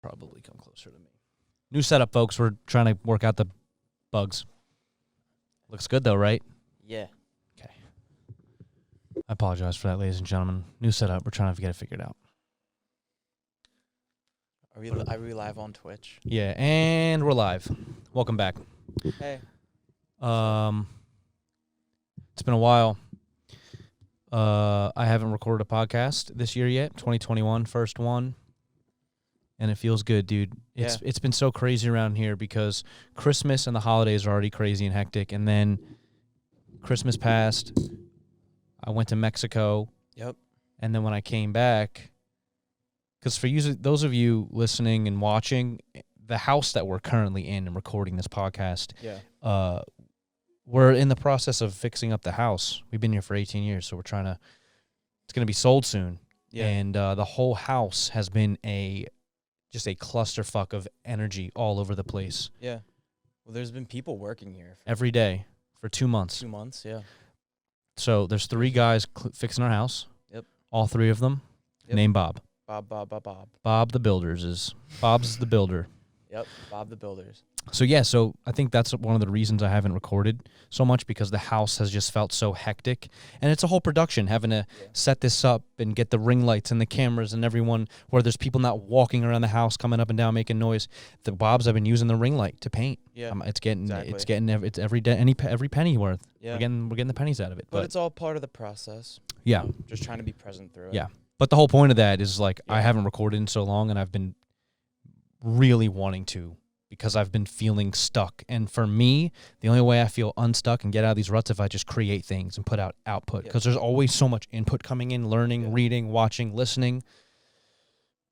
Probably come closer to me. New setup, folks. We're trying to work out the bugs. Looks good, though, right? Yeah. Okay. I apologize for that, ladies and gentlemen. New setup. We're trying to get it figured out. Are we live on Twitch? Yeah, and we're live. Welcome back. Hey. It's been a while. I haven't recorded a podcast this year yet. 2021, first one. And it feels good, dude. It's been so crazy around here because Christmas and the holidays are already crazy and hectic. And then Christmas passed. I went to Mexico. Yep. And then when I came back, because for you, those of you listening and watching, the house that we're currently in and recording this podcast, we're in the process of fixing up the house. We've been here for 18 years, so it's going to be sold soon. Yeah. And the whole house has been just a clusterfuck of energy all over the place. Yeah. Well, there's been people working here. Every day for 2 months. 2 months, yeah. So there's 3 guys fixing our house. Yep. All 3 of them named Bob. Bob. Bob the Bob's the builder. Yep, Bob the Builders. So I think that's one of the reasons I haven't recorded so much, because the house has just felt so hectic. And it's a whole production, having to set this up and get the ring lights and the cameras and everyone, where there's people not walking around the house, coming up and down, making noise. The Bobs have been using the ring light to paint. Yeah, it's every day, every penny worth. Yeah, we're getting the pennies out of it. But it's all part of the process. Yeah, just trying to be present through it. Yeah, but the whole point of that is I haven't recorded in so long, and I've been really wanting to, because I've been feeling stuck. And for me, the only way I feel unstuck and get out of these ruts is if I just create things and put out output, because there's always so much input coming in, learning, reading, watching, listening.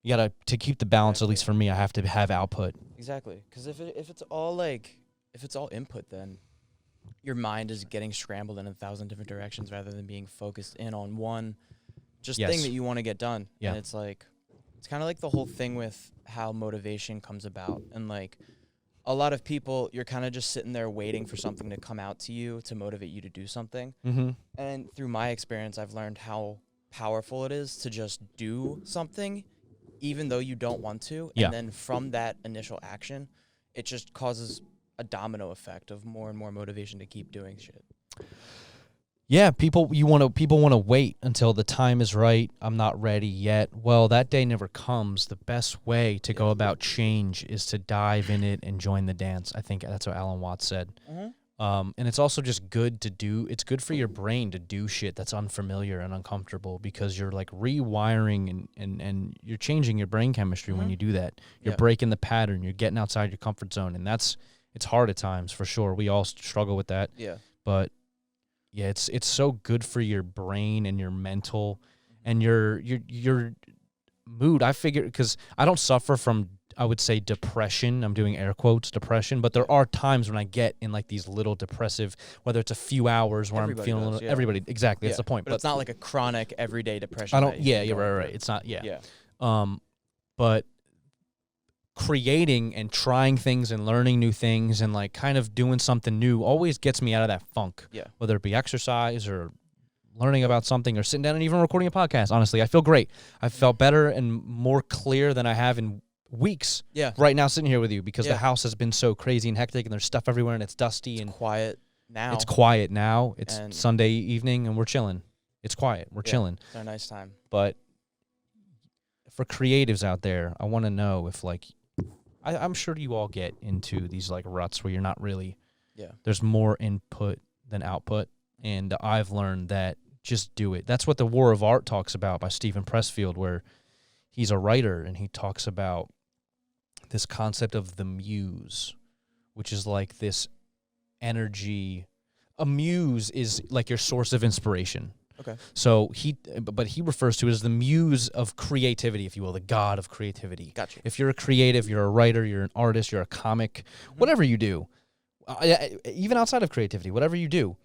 You gotta, to keep the balance, at least for me, I have to have output. Exactly, because if it's all input, then your mind is getting scrambled in 1,000 different directions rather than being focused in on one thing that you want to get done. Yeah. And it's kind of like the whole thing with how motivation comes about. And a lot of people, you're kind of just sitting there waiting for something to come out to you to motivate you to do something. Mm-hmm. And through my experience, I've learned how powerful it is to just do something, even though you don't want to. And then from that initial action, it just causes a domino effect of more and more motivation to keep doing shit. Yeah, people want to wait until the time is right. I'm not ready yet. Well, that day never comes. The best way to go about change is to dive in it and join the dance. I think that's what Alan Watts said. Mm-hmm. And it's also just good to do. It's good for your brain to do shit that's unfamiliar and uncomfortable, because you're rewiring and you're changing your brain chemistry when you do that. You're breaking the pattern. You're getting outside your comfort zone, and it's hard at times, for sure. We all struggle with that. Yeah. But yeah, it's so good for your brain and your mental and your mood. I figure, because I don't suffer from, I would say, depression. I'm doing air quotes, depression. But there are times when I get in these little depressive, whether it's a few hours where I'm feeling a little. Everybody, exactly. That's the point. But it's not like a chronic everyday depression. I don't. Yeah, you're right. It's not. Yeah. But creating and trying things and learning new things and kind of doing something new always gets me out of that funk. Yeah. Whether it be exercise or learning about something or sitting down and even recording a podcast. Honestly, I feel great. I felt better and more clear than I have in weeks. Yeah. Right now, sitting here with you, because the house has been so crazy and hectic, and there's stuff everywhere, and it's dusty and quiet now. It's quiet now. It's Sunday evening and we're chilling. It's quiet. We're chilling. It's a nice time. But for creatives out there, I want to know if I'm sure you all get into these ruts where you're not really, there's more input than output. And I've learned that just do it. That's what The War of Art talks about by Stephen Pressfield, where he's a writer and he talks about this concept of the muse, which is this energy. A muse is your source of inspiration. Okay. So he refers to it as the muse of creativity, if you will, the god of creativity. Gotcha. If you're a creative, you're a writer, you're an artist, you're a comic, whatever you do, even outside of creativity, whatever you do,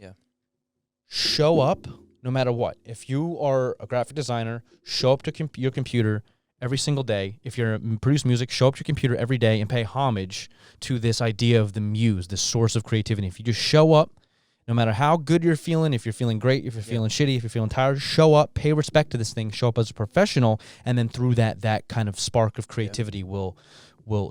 show up no matter what. If you are a graphic designer, show up to your computer every single day. If you're produce music, show up to your computer every day and pay homage to this idea of the muse, this source of creativity. If you just show up No matter how good you're feeling, if you're feeling great, if you're feeling shitty, if you're feeling tired, show up, pay respect to this thing, show up as a professional, and then through that kind of spark of creativity will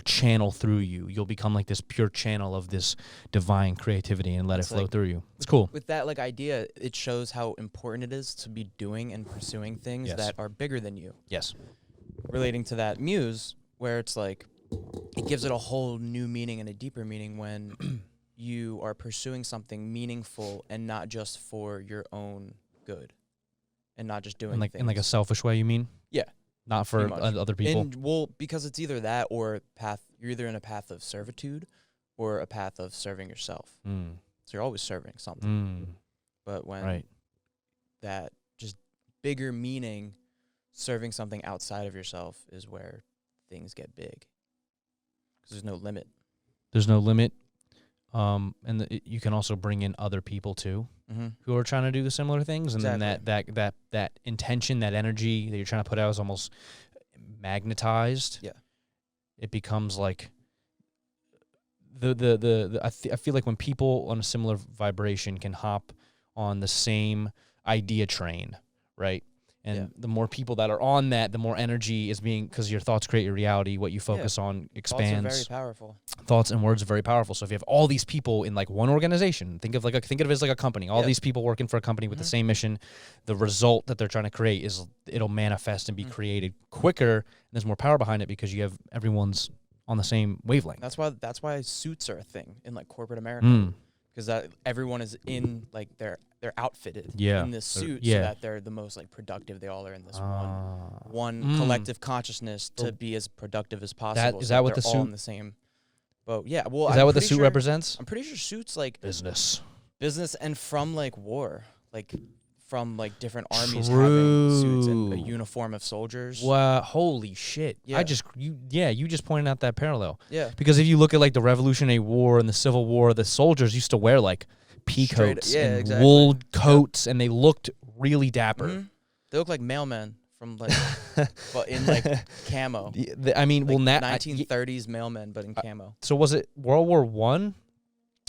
channel through you. You'll become like this pure channel of this divine creativity and let it flow through you. It's cool. With that like idea, it shows how important it is to be doing and pursuing things that are bigger than you. Yes. Relating to that muse, where it's like, it gives it a whole new meaning and a deeper meaning when you are pursuing something meaningful and not just for your own good, and not just doing things in like a selfish way. You mean? Yeah, not for other people. Because it's either that or you're either in a path of servitude or a path of serving yourself. So you're always serving something. But when that just bigger meaning, serving something outside of yourself is where things get big. Because there's no limit. There's no limit. And you can also bring in other people too, who are trying to do the similar things, and then that intention, that energy that you're trying to put out is almost magnetized. Yeah, it becomes like I feel like when people on a similar vibration can hop on the same idea train, right? And the more people that are on that, the more energy is being, because your thoughts create your reality. What you focus on expands. Thoughts are very powerful. Thoughts and words are very powerful. So if you have all these people in like one organization, think of it as like a company. All these people working for a company with the same mission. The result that they're trying to create it'll manifest and be created quicker. And there's more power behind it because you have everyone's on the same wavelength. That's why suits are a thing in like corporate America. Because everyone is in like they're outfitted in this suit so that they're the most like productive. They all are in this one collective consciousness to be as productive as possible. Is that what the suit? All in the same boat. Yeah. Well, is that what the suit represents? I'm pretty sure suits like business, and from like war, like from like different armies having suits and a uniform of soldiers. Wow, holy shit. Yeah. You just pointed out that parallel. Yeah. Because if you look at like the Revolutionary War and the Civil War, the soldiers used to wear like pea coats and wool coats, and they looked really dapper. They look like mailmen from like, but in like camo. I mean, like 1930s mailmen, but in camo. So was it World War I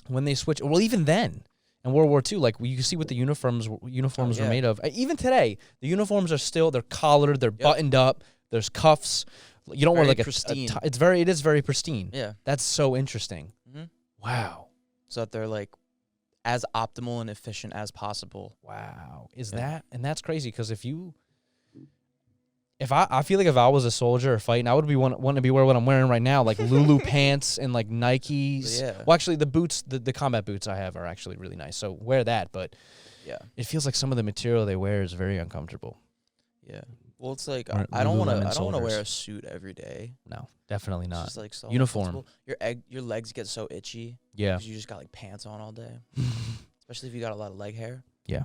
when they switched? Well, even then. And World War II, like you can see what the uniforms were made of. Even today, the uniforms are they're collared, they're buttoned up, there's cuffs. You don't wear like pristine. It is very pristine. Yeah. That's so interesting. Wow. So that they're like as optimal and efficient as possible. Wow. That's crazy because I feel like if I was a soldier or fighting, I would be wanting to be wearing what I'm wearing right now, like Lulu pants and like Nikes. Yeah. Well, actually, the boots, the combat boots I have are actually really nice, so wear that. But it feels like some of the material they wear is very uncomfortable. Yeah. Well, it's like I don't want to wear a suit every day. No, definitely not. It's just like so uniform. Your legs get so itchy. Yeah. Because you just got like pants on all day, especially if you got a lot of leg hair. Yeah.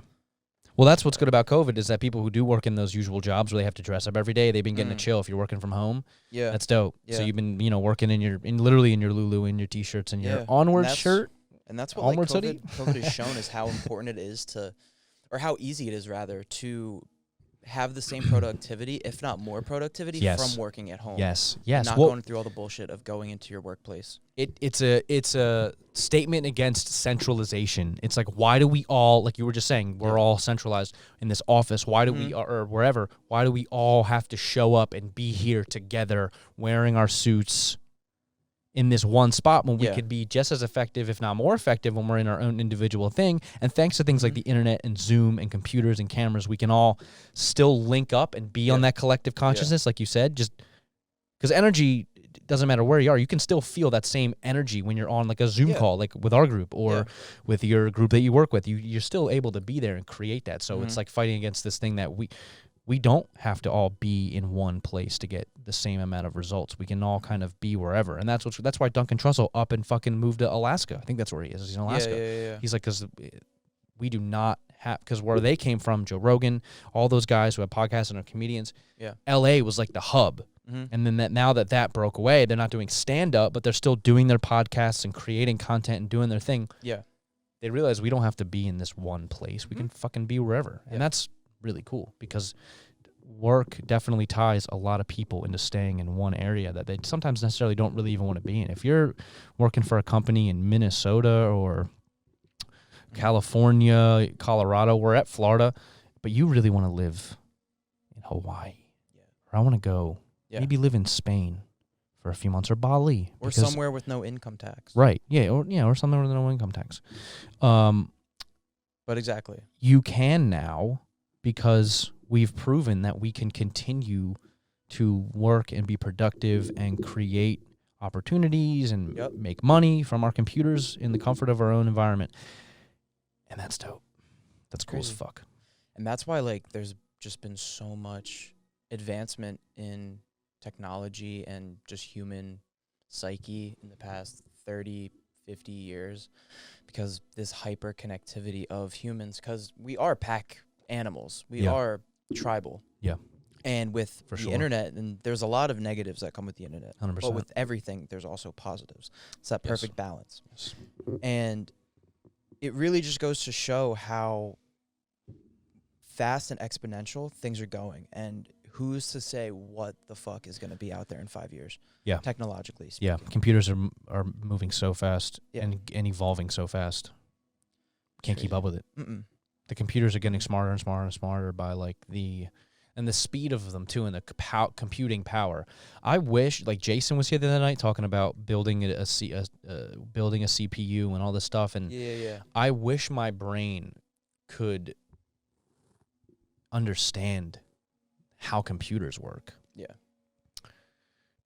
Well, that's what's good about COVID is that people who do work in those usual jobs where they have to dress up every day, they've been getting to chill if you're working from home. Yeah. That's dope. Yeah. So you've been, working literally in your Lulu, in your T-shirts, and your Onwards shirt. And that's what like, COVID has shown is how important it is or how easy it is rather to have the same productivity, if not more productivity, from working at home. Yes. Not going through all the bullshit of going into your workplace. It's a statement against centralization. It's like, why do we all, like you were just saying, we're all centralized in this office. Why do we, or wherever, why do we all have to show up and be here together wearing our suits in this one spot when we could be just as effective, if not more effective, when we're in our own individual thing? And thanks to things like the internet and Zoom and computers and cameras, we can all still link up and be on that collective consciousness, like you said, just because energy doesn't matter where you are. You can still feel that same energy when you're on like a Zoom call, like with our group or with your group that you work with. You're still able to be there and create that. So it's like fighting against this thing that we don't have to all be in one place to get the same amount of results. We can all kind of be wherever. And that's why Duncan Trussell up and fucking moved to Alaska. I think that's where he is. He's in Alaska. Yeah. He's like, because we do not have, because where they came from, Joe Rogan, all those guys who have podcasts and are comedians, LA was like the hub. And then now that broke away, they're not doing stand-up, but they're still doing their podcasts and creating content and doing their thing. Yeah. They realize we don't have to be in this one place. We can fucking be wherever. And that's really cool because work definitely ties a lot of people into staying in one area that they sometimes necessarily don't really even want to be in. If you're working for a company in Minnesota or California, Colorado. We're at Florida, but you really want to live in Hawaii. Yeah. Or I want to go maybe live in Spain for a few months, or Bali. Or somewhere with no income tax. Right. Yeah, or somewhere with no income tax. But exactly. You can now, because we've proven that we can continue to work and be productive and create opportunities and make money from our computers in the comfort of our own environment. And that's dope. That's cool as fuck. And that's why, like, there's just been so much advancement in technology and just human psyche in the past 30, 50 years, because this hyper connectivity of humans, because we are pack animals. We are tribal. Yeah. And with the internet, and there's a lot of negatives that come with the internet. 100%. But with everything, there's also positives. It's that perfect balance. Yes. And it really just goes to show how fast and exponential things are going. And who's to say what the fuck is going to be out there in 5 years? Yeah. Technologically speaking. Yeah. Computers are moving so fast and evolving so fast. Can't keep up with it. Mm-mm. The computers are getting smarter and smarter and smarter by like the speed of them too, and the computing power. I wish, like Jason was here the other night talking about building a CPU and all this stuff, and I wish my brain could understand how computers work. Yeah.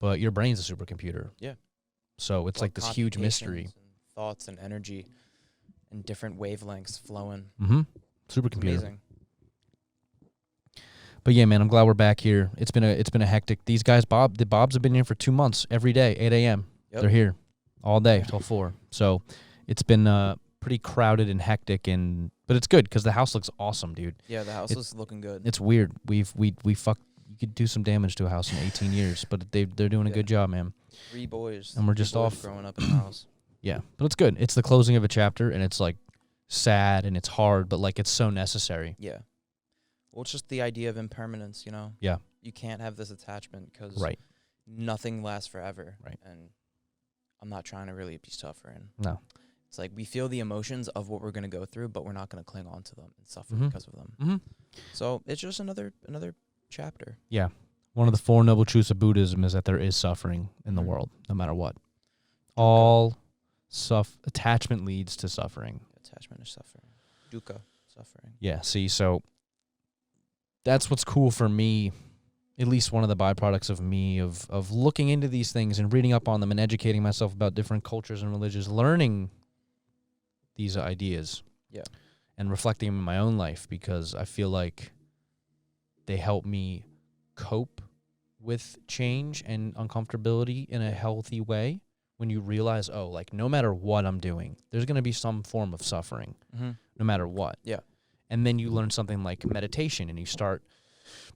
But your brain's a supercomputer. Yeah. So it's like this huge mystery. And thoughts and energy and different wavelengths flowing. Mm-hmm. Supercomputer. Amazing. But yeah, man, I'm glad we're back here. It's been a hectic. These guys, the Bobs have been here for 2 months, every day, 8 a.m. Yep. They're here all day till 4. So it's been pretty crowded and hectic, but it's good because the house looks awesome, dude. Yeah, the house is looking good. It's weird. We fucked. You could do some damage to a house in 18 years, but they're doing a good job, man. 3 boys. And we're just off growing up in the house. Yeah, but it's good. It's the closing of a chapter, and it's like sad and it's hard, but like it's so necessary. Yeah. Well, it's just the idea of impermanence, you know? Yeah. You can't have this attachment because nothing lasts forever. Right. And I'm not trying to really be suffering. No. It's like we feel the emotions of what we're going to go through, but we're not going to cling on to them and suffer because of them. Mm-hmm. So it's just another chapter. Yeah. One of the 4 noble truths of Buddhism is that there is suffering in the world, no matter what. All attachment leads to suffering. Attachment is suffering. Dukkha, suffering. Yeah, see, so that's what's cool for me, at least one of the byproducts of me, of looking into these things and reading up on them and educating myself about different cultures and religions, learning these ideas. Yeah. And reflecting them in my own life, because I feel like they help me cope with change and uncomfortability in a healthy way. When you realize, oh, like no matter what I'm doing, there's going to be some form of suffering, no matter what. Yeah. And then you learn something like meditation, and you start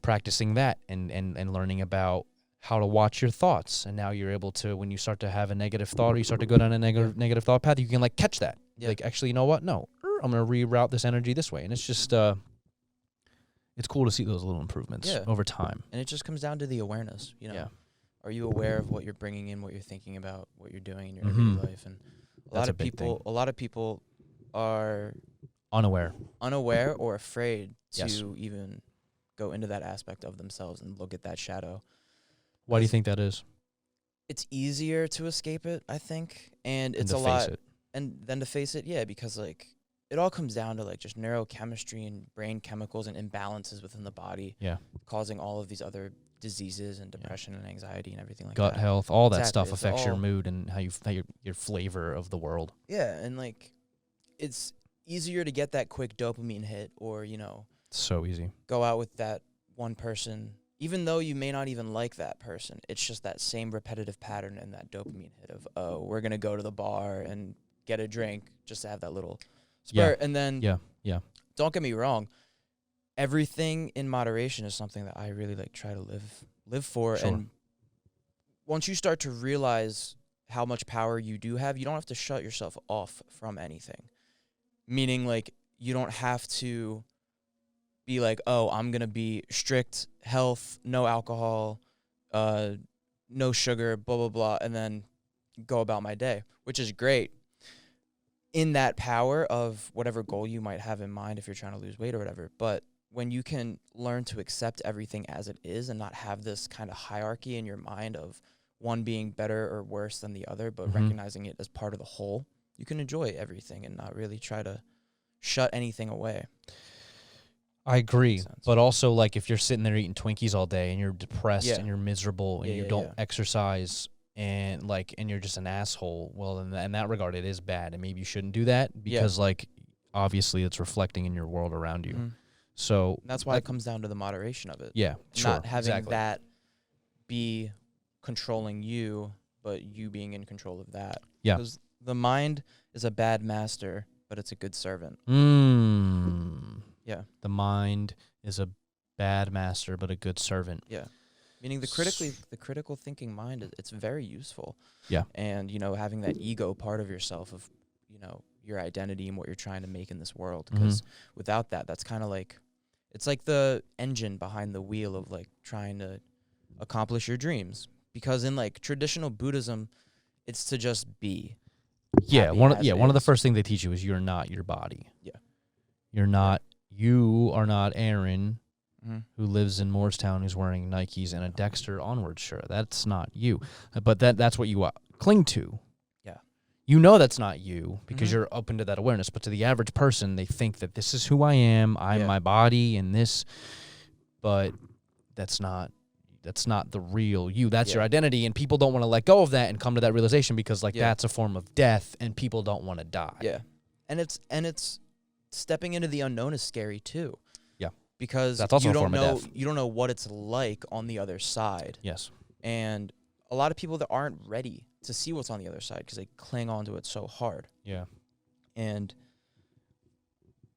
practicing that and learning about how to watch your thoughts. And now you're able to, when you start to have a negative thought, or you start to go down a negative thought path, you can like catch that. Yeah. Like, actually, you know what? No, I'm going to reroute this energy this way. And it's just, it's cool to see those little improvements over time. And it just comes down to the awareness, you know? Yeah. Are you aware of what you're bringing in, what you're thinking about, what you're doing in your everyday life? And a lot of people are unaware or afraid to even go into that aspect of themselves and look at that shadow. Why do you think that is? It's easier to escape it, I think, and it's a lot. And then to face it, because like it all comes down to like just neurochemistry and brain chemicals and imbalances within the body, causing all of these other diseases and depression and anxiety and everything like gut that. Health, all that stuff affects your mood and how your flavor of the world. Yeah, and like it's easier to get that quick dopamine hit, or so easy. Go out with that one person, even though you may not even like that person. It's just that same repetitive pattern and that dopamine hit of, oh, we're gonna go to the bar and get a drink just to have that little spurt. And then don't get me wrong, everything in moderation is something that I really like try to live for. Sure. And once you start to realize how much power you do have, you don't have to shut yourself off from anything. Meaning, like, you don't have to be like, oh, I'm going to be strict health, no alcohol, no sugar, blah, blah, blah, and then go about my day, which is great. in that power of whatever goal you might have in mind if you're trying to lose weight or whatever. But when you can learn to accept everything as it is and not have this kind of hierarchy in your mind of one being better or worse than the other, but recognizing it as part of the whole, you can enjoy everything and not really try to shut anything away. I agree. But also, like, if you're sitting there eating Twinkies all day and you're depressed and you're miserable and you don't exercise and you're just an asshole, well, in that regard, it is bad. And maybe you shouldn't do that because, like, obviously it's reflecting in your world around you. So that's why it comes down to the moderation of it. Yeah, sure. Not having that be controlling you, but you being in control of that. Yeah. Because the mind is a bad master, but it's a good servant. Yeah. The mind is a bad master, but a good servant. Yeah. Meaning the critical thinking mind, it's very useful. Yeah. And, you know, having that ego part of yourself of, you know, your identity and what you're trying to make in this world. Because without that, that's kind of like, it's like the engine behind the wheel of like trying to accomplish your dreams. Because in like traditional Buddhism, it's to just be. Yeah. One of the first things they teach you is you're not your body. Yeah. You are not Aaron, who lives in Moorestown, who's wearing Nikes and a Dexter Onwards shirt. That's not you. But that's what you cling to. Yeah. You know that's not you because you're open to that awareness. But to the average person, they think that this is who I am. I'm my body and this. But that's not the real you. That's your identity. And people don't want to let go of that and come to that realization because that's a form of death and people don't want to die. Yeah. And it's stepping into the unknown is scary too. Yeah. Because that's also you a form of death. You don't know what it's like on the other side. Yes. And a lot of people that aren't ready to see what's on the other side because they cling on to it so hard. Yeah. And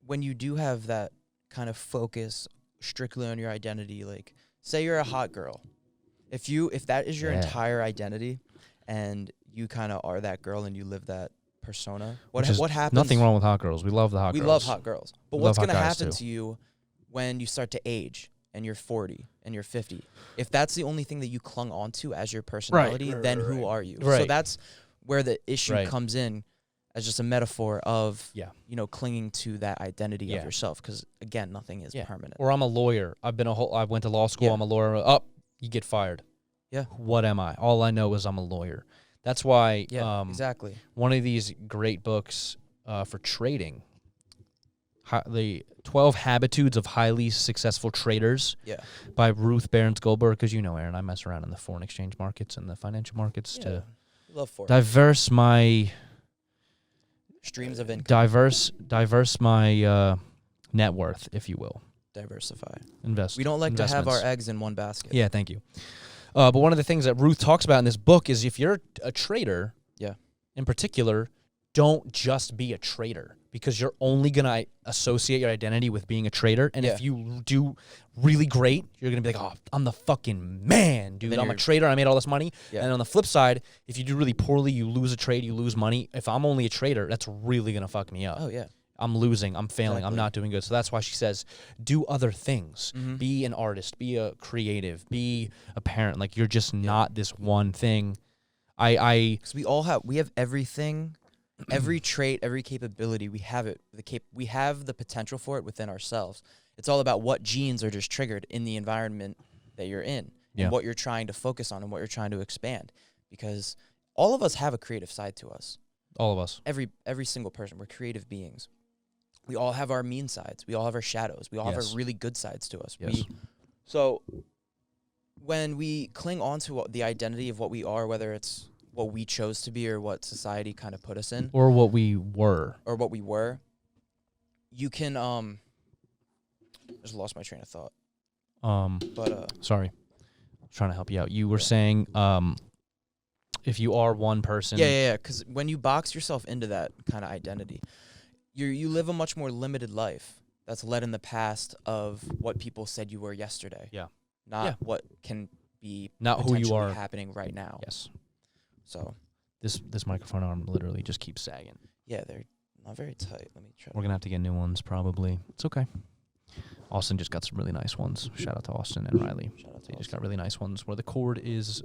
when you do have that kind of focus strictly on your identity, like say you're a hot girl. If that is your entire identity and you kind of are that girl and you live that persona, what happens? Nothing wrong with hot girls. We love the hot girls. We love hot girls. But what's going to happen to you when you start to age and you're 40 and you're 50? If that's the only thing that you clung onto as your personality, then who are you? Right. So that's where the issue comes in as just a metaphor of, you know, clinging to that identity of yourself. Because, again, nothing is permanent. Or I'm a lawyer. I went to law school. I'm a lawyer. You get fired. Yeah. What am I? All I know is I'm a lawyer. That's why exactly. One of these great books for trading, the 12 Habitudes of Highly Successful Traders by Ruth Barnes Goldberg, because you know, Aaron, I mess around in the foreign exchange markets and the financial markets to diverse my streams of income. Diverse my net worth, if you will. Diversify. Invest. We don't like to have our eggs in one basket. Yeah, thank you. But one of the things that Ruth talks about in this book is if you're a trader, in particular, don't just be a trader because you're only going to associate your identity with being a trader. And if you do really great, you're going to be like, oh, I'm the fucking man, dude. I'm a trader. I made all this money. Yeah. And on the flip side, if you do really poorly, you lose a trade, you lose money. If I'm only a trader, that's really going to fuck me up. Oh, yeah. I'm losing. I'm failing. I'm not doing good. So that's why she says, do other things. Be an artist. Be a creative. Be a parent. Like, you're just not this one thing. Because we have everything, every trait, every capability. We have it. We have the potential for it within ourselves. It's all about what genes are just triggered in the environment that you're in and what you're trying to focus on and what you're trying to expand. Because all of us have a creative side to us. All of us. Every single person. We're creative beings. We all have our mean sides. We all have our shadows. We all have our really good sides to us. Yes. So when we cling on to the identity of what we are, whether it's what we chose to be or what society kind of put us in. Or what we were. You can, I just lost my train of thought. Sorry. I'm trying to help you out. You were saying, if you are one person. Yeah. Because when you box yourself into that kind of identity, you live a much more limited life that's led in the past of what people said you were yesterday. Yeah. Not what can be not who you are happening right now. Yes. So this microphone arm literally just keeps sagging. Yeah, they're not very tight. Let me try. We're gonna have to get new ones probably. It's okay. Austin just got some really nice ones. Shout out to Austin and Riley. Shout out to They just got really nice ones where the cord is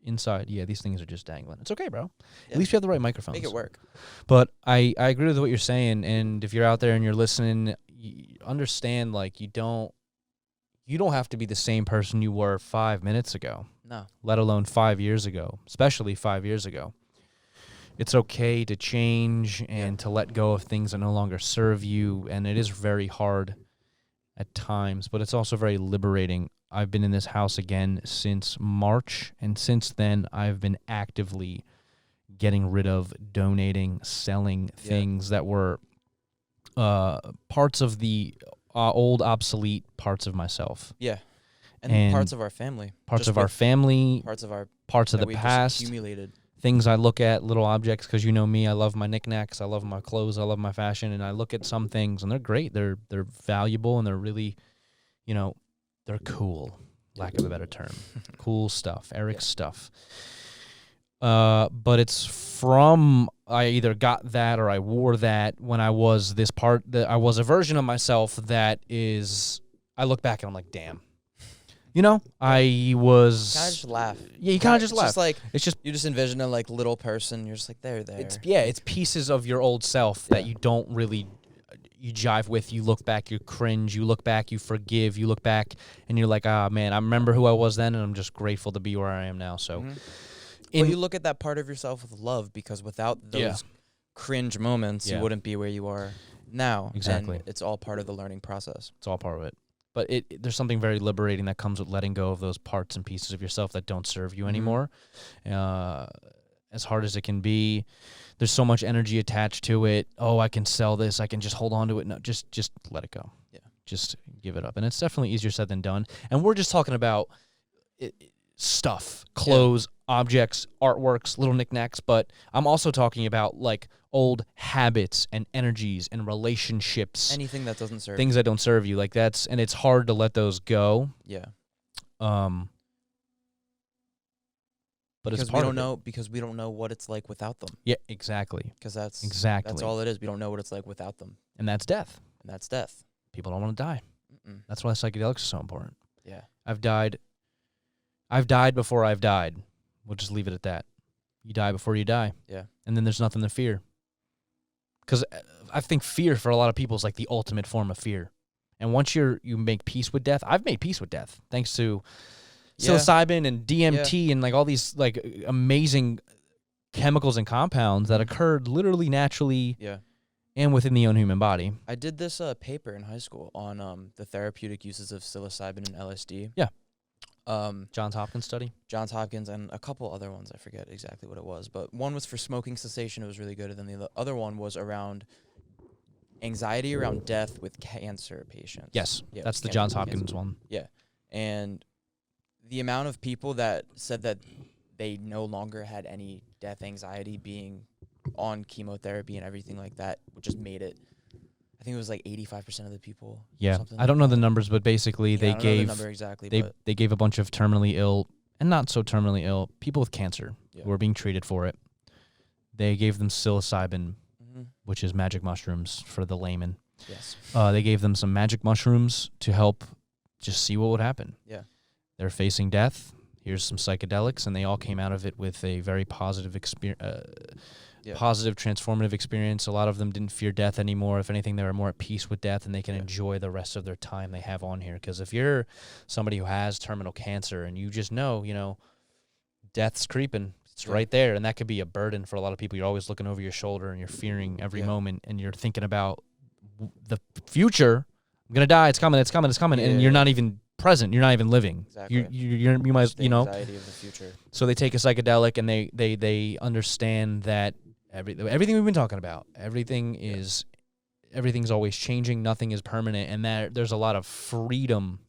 inside, these things are just dangling. It's okay, bro. At least we have the right microphones. Make it work. But I agree with what you're saying, and if you're out there and you're listening, you understand, like, you don't have to be the same person you were 5 minutes ago. No. Let alone 5 years ago, especially 5 years ago. It's okay to change and to let go of things that no longer serve you, and it is very hard at times, but it's also very liberating. I've been in this house again since March, and since then I've been actively getting rid of, donating, selling things that were parts of the old, obsolete parts of myself. Yeah. And parts of our family. Parts of our family. Parts of the past. Accumulated. Things I look at, little objects, because you know me, I love my knickknacks, I love my clothes, I love my fashion, and I look at some things, and they're great. They're valuable, and they're really, they're cool, lack of a better term. Cool stuff, Eric's stuff. But it's from, I either got that or I wore that when I was this part, that I was a version of myself that is, I look back and I'm like, damn. I was... Kind of just laugh. Yeah, you kind of just laugh. Just like, it's just... You just envision a, like, little person. You're just like, there. It's pieces of your old self that you don't really... You jive with. You look back, you cringe. You look back, you forgive. You look back, and you're like, man, I remember who I was then, and I'm just grateful to be where I am now. So... Well, you look at that part of yourself with love, because without those cringe moments, you wouldn't be where you are now. Exactly. And it's all part of the learning process. It's all part of it. But there's something very liberating that comes with letting go of those parts and pieces of yourself that don't serve you anymore. As hard as it can be, there's so much energy attached to it. Oh, I can sell this. I can just hold on to it. No, just let it go. Yeah. Just give it up. And it's definitely easier said than done. And we're just talking about stuff, clothes, objects, artworks, little knickknacks. But I'm also talking about, like, old habits and energies and relationships. Anything that doesn't serve things that don't serve you. Like, and it's hard to let those go. Yeah. But because it's part we don't know what it's like without them. Yeah, exactly. Because that's exactly all it is. We don't know what it's like without them. And that's death. People don't want to die. That's why psychedelics are so important. Yeah. I've died before I've died. We'll just leave it at that. You die before you die. Yeah. And then there's nothing to fear. Because I think fear for a lot of people is like the ultimate form of fear. And once you make peace with death, I've made peace with death thanks to psilocybin and DMT and like all these like amazing chemicals and compounds that occurred literally naturally and within the own human body. I did this paper in high school on the therapeutic uses of psilocybin and LSD. Yeah. Johns Hopkins study? Johns Hopkins and a couple other ones. I forget exactly what it was. But one was for smoking cessation. It was really good. And then the other one was around anxiety around death with cancer patients. Yes. Yeah, that's the Johns Hopkins one. Yeah. And the amount of people that said that they no longer had any death anxiety being on chemotherapy and everything like that, which just made it, I think it was like 85% of the people. Yeah, I don't know the numbers, but basically they gave the number exactly, they gave a bunch of terminally ill and not so terminally ill people with cancer who were being treated for it. They gave them psilocybin, which is magic mushrooms for the layman. Yes. They gave them some magic mushrooms to help just see what would happen. Yeah. They're facing death. Here's some psychedelics, and they all came out of it with a very positive experience. Positive, transformative experience. A lot of them didn't fear death anymore. If anything, they were more at peace with death, and they can enjoy the rest of their time they have on here. Because if you're somebody who has terminal cancer and you just know, death's creeping, it's right there, and that could be a burden for a lot of people. You're always looking over your shoulder, and you're fearing every moment, and you're thinking about the future. I'm gonna die. It's coming. It's coming. It's coming. And you're not even present. You're not even living. Exactly. You might, anxiety of the future. So they take a psychedelic, and they understand that everything we've been talking about, everything's always changing. Nothing is permanent, and that there's a lot of freedom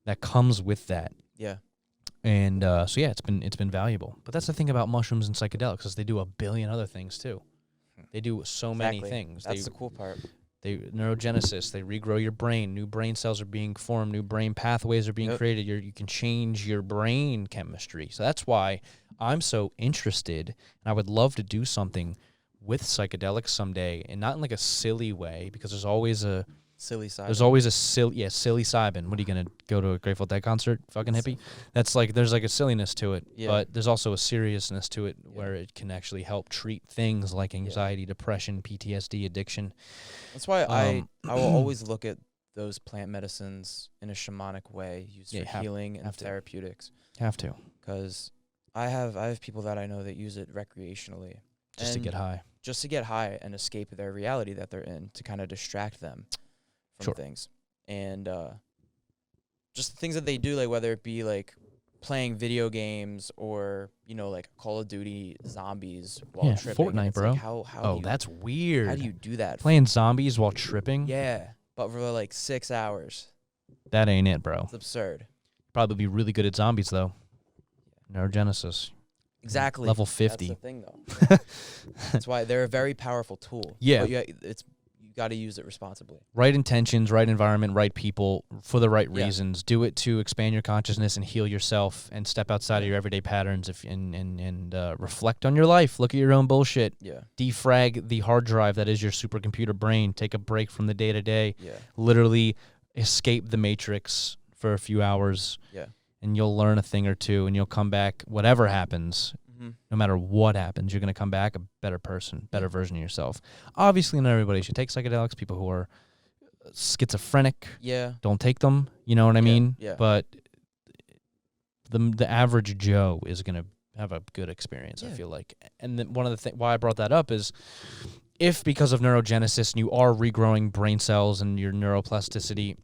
that comes with that. Yeah. And it's been valuable. But that's the thing about mushrooms and psychedelics is they do a billion other things too. They do so many things. That's the cool part. Neurogenesis, they regrow your brain. New brain cells are being formed. New brain pathways are being created. You can change your brain chemistry. So that's why I'm so interested, and I would love to do something with psychedelics someday, and not in like a silly way, because there's always a Psilocybin. There's always a Psilocybin. What are you gonna go to a Grateful Dead concert, fucking hippie? That's like there's like a silliness to it, but there's also a seriousness to it where it can actually help treat things like anxiety, depression, PTSD, addiction. That's why I will always look at those plant medicines in a shamanic way, used for healing and therapeutics. Have to, because I have people that I know that use it recreationally, just to get high, and escape their reality that they're in, to kind of distract them from things, and just the things that they do, like whether it be like playing video games or like Call of Duty zombies while tripping. Fortnite, bro. Like how that's weird. How do you do that? Playing zombies while tripping? Yeah, but for like 6 hours. That ain't it, bro. It's absurd. Probably be really good at zombies though. Neurogenesis. Exactly. Level 50. That's the thing, though. That's why they're a very powerful tool. Yeah. But you got to use it responsibly. Right intentions, right environment, right people for the right reasons. Do it to expand your consciousness and heal yourself and step outside of your everyday patterns and reflect on your life. Look at your own bullshit. Yeah. Defrag the hard drive that is your supercomputer brain. Take a break from the day-to-day. Yeah. Literally escape the matrix for a few hours. Yeah. And you'll learn a thing or two, and you'll come back, whatever happens, no matter what happens, you're going to come back a better person, better version of yourself. Obviously, not everybody should take psychedelics. People who are schizophrenic, don't take them. You know what I mean? Yeah. But the average Joe is going to have a good experience, I feel like. And then one of the things why I brought that up is if because of neurogenesis and you are regrowing brain cells and your neuroplasticity,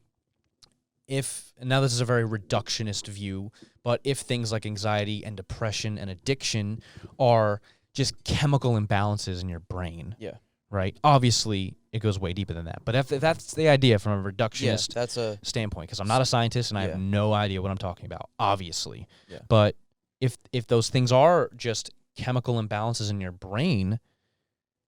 and now this is a very reductionist view, but if things like anxiety and depression and addiction are just chemical imbalances in your brain, right? Obviously, it goes way deeper than that. But if that's the idea from a reductionist standpoint, because I'm not a scientist and I have no idea what I'm talking about, obviously. Yeah. But if those things are just chemical imbalances in your brain,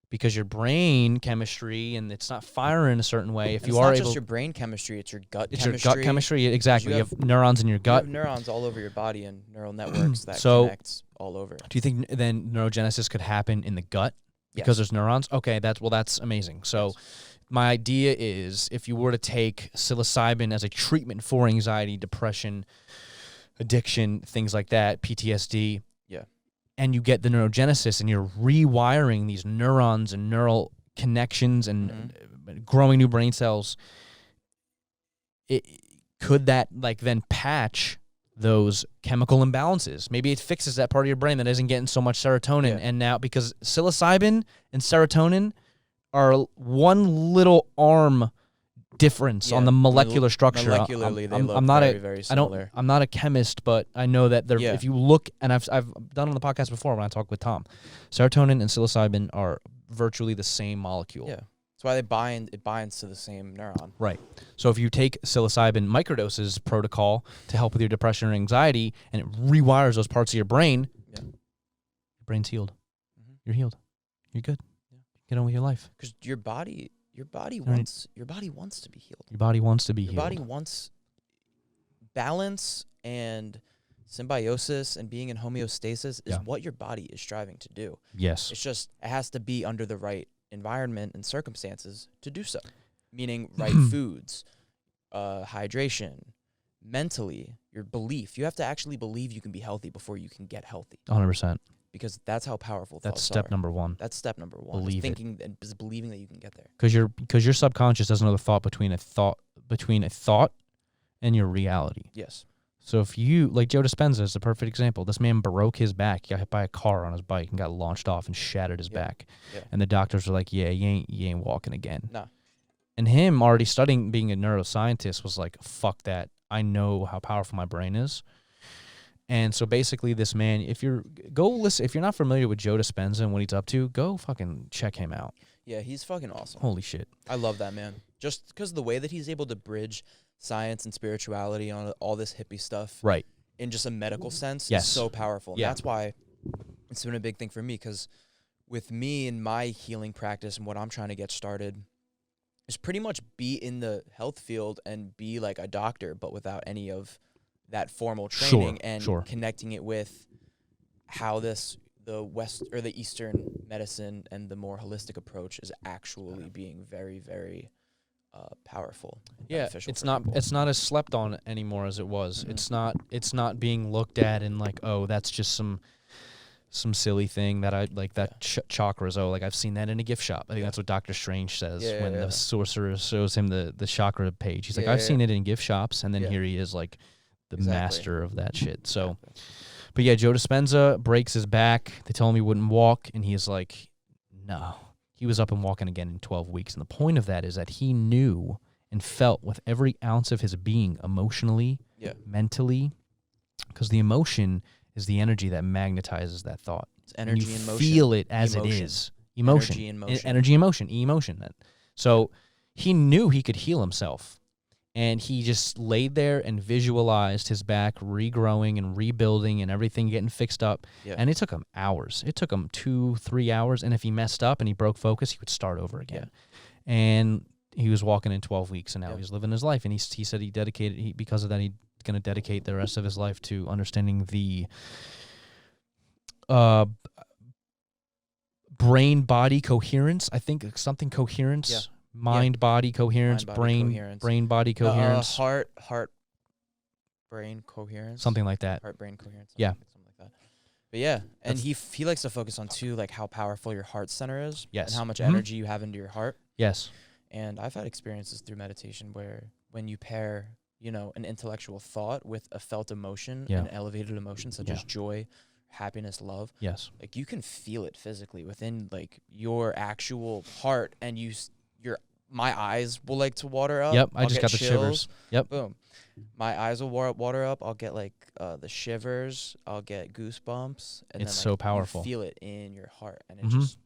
because your brain chemistry and it's not firing a certain way. If you are able, it's not just your brain chemistry; it's your gut chemistry. It's your gut chemistry, exactly. You have neurons in your gut. You have neurons all over your body and neural networks that connect all over. Do you think then neurogenesis could happen in the gut because there's neurons? Okay, that's amazing. So, my idea is if you were to take psilocybin as a treatment for anxiety, depression, addiction, things like that, PTSD. And you get the neurogenesis and you're rewiring these neurons and neural connections and growing new brain cells, could that like then patch those chemical imbalances? Maybe it fixes that part of your brain that isn't getting so much serotonin. And now, because psilocybin and serotonin are one little arm difference on the molecular structure. Molecularly, they look very similar. I'm not a chemist, but I know that they're. If you look, and I've done on the podcast before when I talk with Tom, serotonin and psilocybin are virtually the same molecule. Yeah, that's why they bind. It binds to the same neuron. Right. So if you take psilocybin microdoses protocol to help with your depression or anxiety, and it rewires those parts of your brain, your brain's healed. You're healed. You're good. Get on with your life. Because your body wants to be healed. Your body wants to be healed. Your body wants balance and symbiosis, and being in homeostasis is what your body is striving to do. Yes. It's just it has to be under the right environment and circumstances to do so. Meaning right foods, hydration, mentally, your belief. You have to actually believe you can be healthy before you can get healthy. 100%. Because that's how powerful that's thoughts step are. number one. That's step number one. Believe thinking and just believing that you can get there. Because your subconscious doesn't know the thought between a thought and your reality. Yes. So if you, like Joe Dispenza is a perfect example. This man broke his back. He got hit by a car on his bike and got launched off and shattered his back. Yeah. And the doctors were like, "Yeah, you ain't walking again." No. And him already studying being a neuroscientist was like, "Fuck that. I know how powerful my brain is." And so basically this man, if you're not familiar with Joe Dispenza and what he's up to, go fucking check him out. Yeah, he's fucking awesome. Holy shit. I love that man. Just because of the way that he's able to bridge science and spirituality on all this hippie stuff. Right. In just a medical sense is so powerful. And that's why it's been a big thing for me, because with me and my healing practice and what I'm trying to get started is pretty much be in the health field and be like a doctor, but without any of that formal training connecting it with how the West or the Eastern medicine and the more holistic approach is actually being very, very powerful. Yeah, it's not as slept on anymore as it was. Mm-hmm. It's not being looked at and like, oh, that's just some silly thing that I like, that chakras. Oh, like I've seen that in a gift shop. I think that's what Doctor Strange says when the sorcerer shows him the chakra page. He's like, I've seen it in gift shops, and then here he is like the master of that shit. So, but yeah, Joe Dispenza breaks his back. They tell him he wouldn't walk, and he's like, no. He was up and walking again in 12 weeks. And the point of that is that he knew and felt with every ounce of his being, emotionally, mentally, because the emotion is the energy that magnetizes that thought. It's energy and and motion. Feel it as it is. Emotion. Energy and motion. Energy and motion. Emotion. So he knew he could heal himself. And he just laid there and visualized his back regrowing and rebuilding and everything getting fixed up. Yeah. And it took him hours. It took him 2-3 hours. And if he messed up and he broke focus, he would start over again. Yeah. And he was walking in 12 weeks, and now he's living his life. And he said because of that, he's going to dedicate the rest of his life to understanding the brain-body coherence. I think something coherence. Yeah. Mind-body coherence, brain-body coherence. Heart-brain coherence. Something like that. Heart-brain coherence. Yeah. Something like that. But yeah, and he likes to focus on, too, like how powerful your heart center is. Yes. And how much energy you have into your heart. Yes. And I've had experiences through meditation where when you pair, an intellectual thought with a felt emotion, an elevated emotion such as joy, happiness, love. Yes. Like you can feel it physically within like your actual heart, and my eyes will like to water up. Yep, I just got the shivers. Yep. Boom. My eyes will water up. I'll get like the shivers. I'll get goosebumps. And it's then, so powerful. You feel it in your heart, and it's just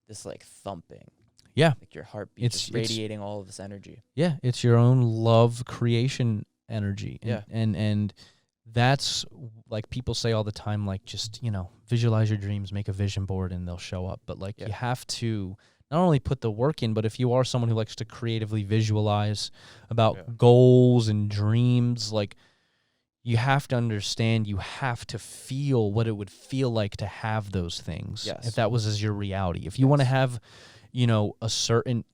this like thumping. Yeah. Like your heartbeat just radiating all of this energy. Yeah, it's your own love creation energy. And that's like people say all the time, like just, visualize your dreams, make a vision board, and they'll show up. But like you have to not only put the work in, but if you are someone who likes to creatively visualize about goals and dreams, like you have to understand, you have to feel what it would feel like to have those things. Yes. If that was as your reality. If you want to have, a certain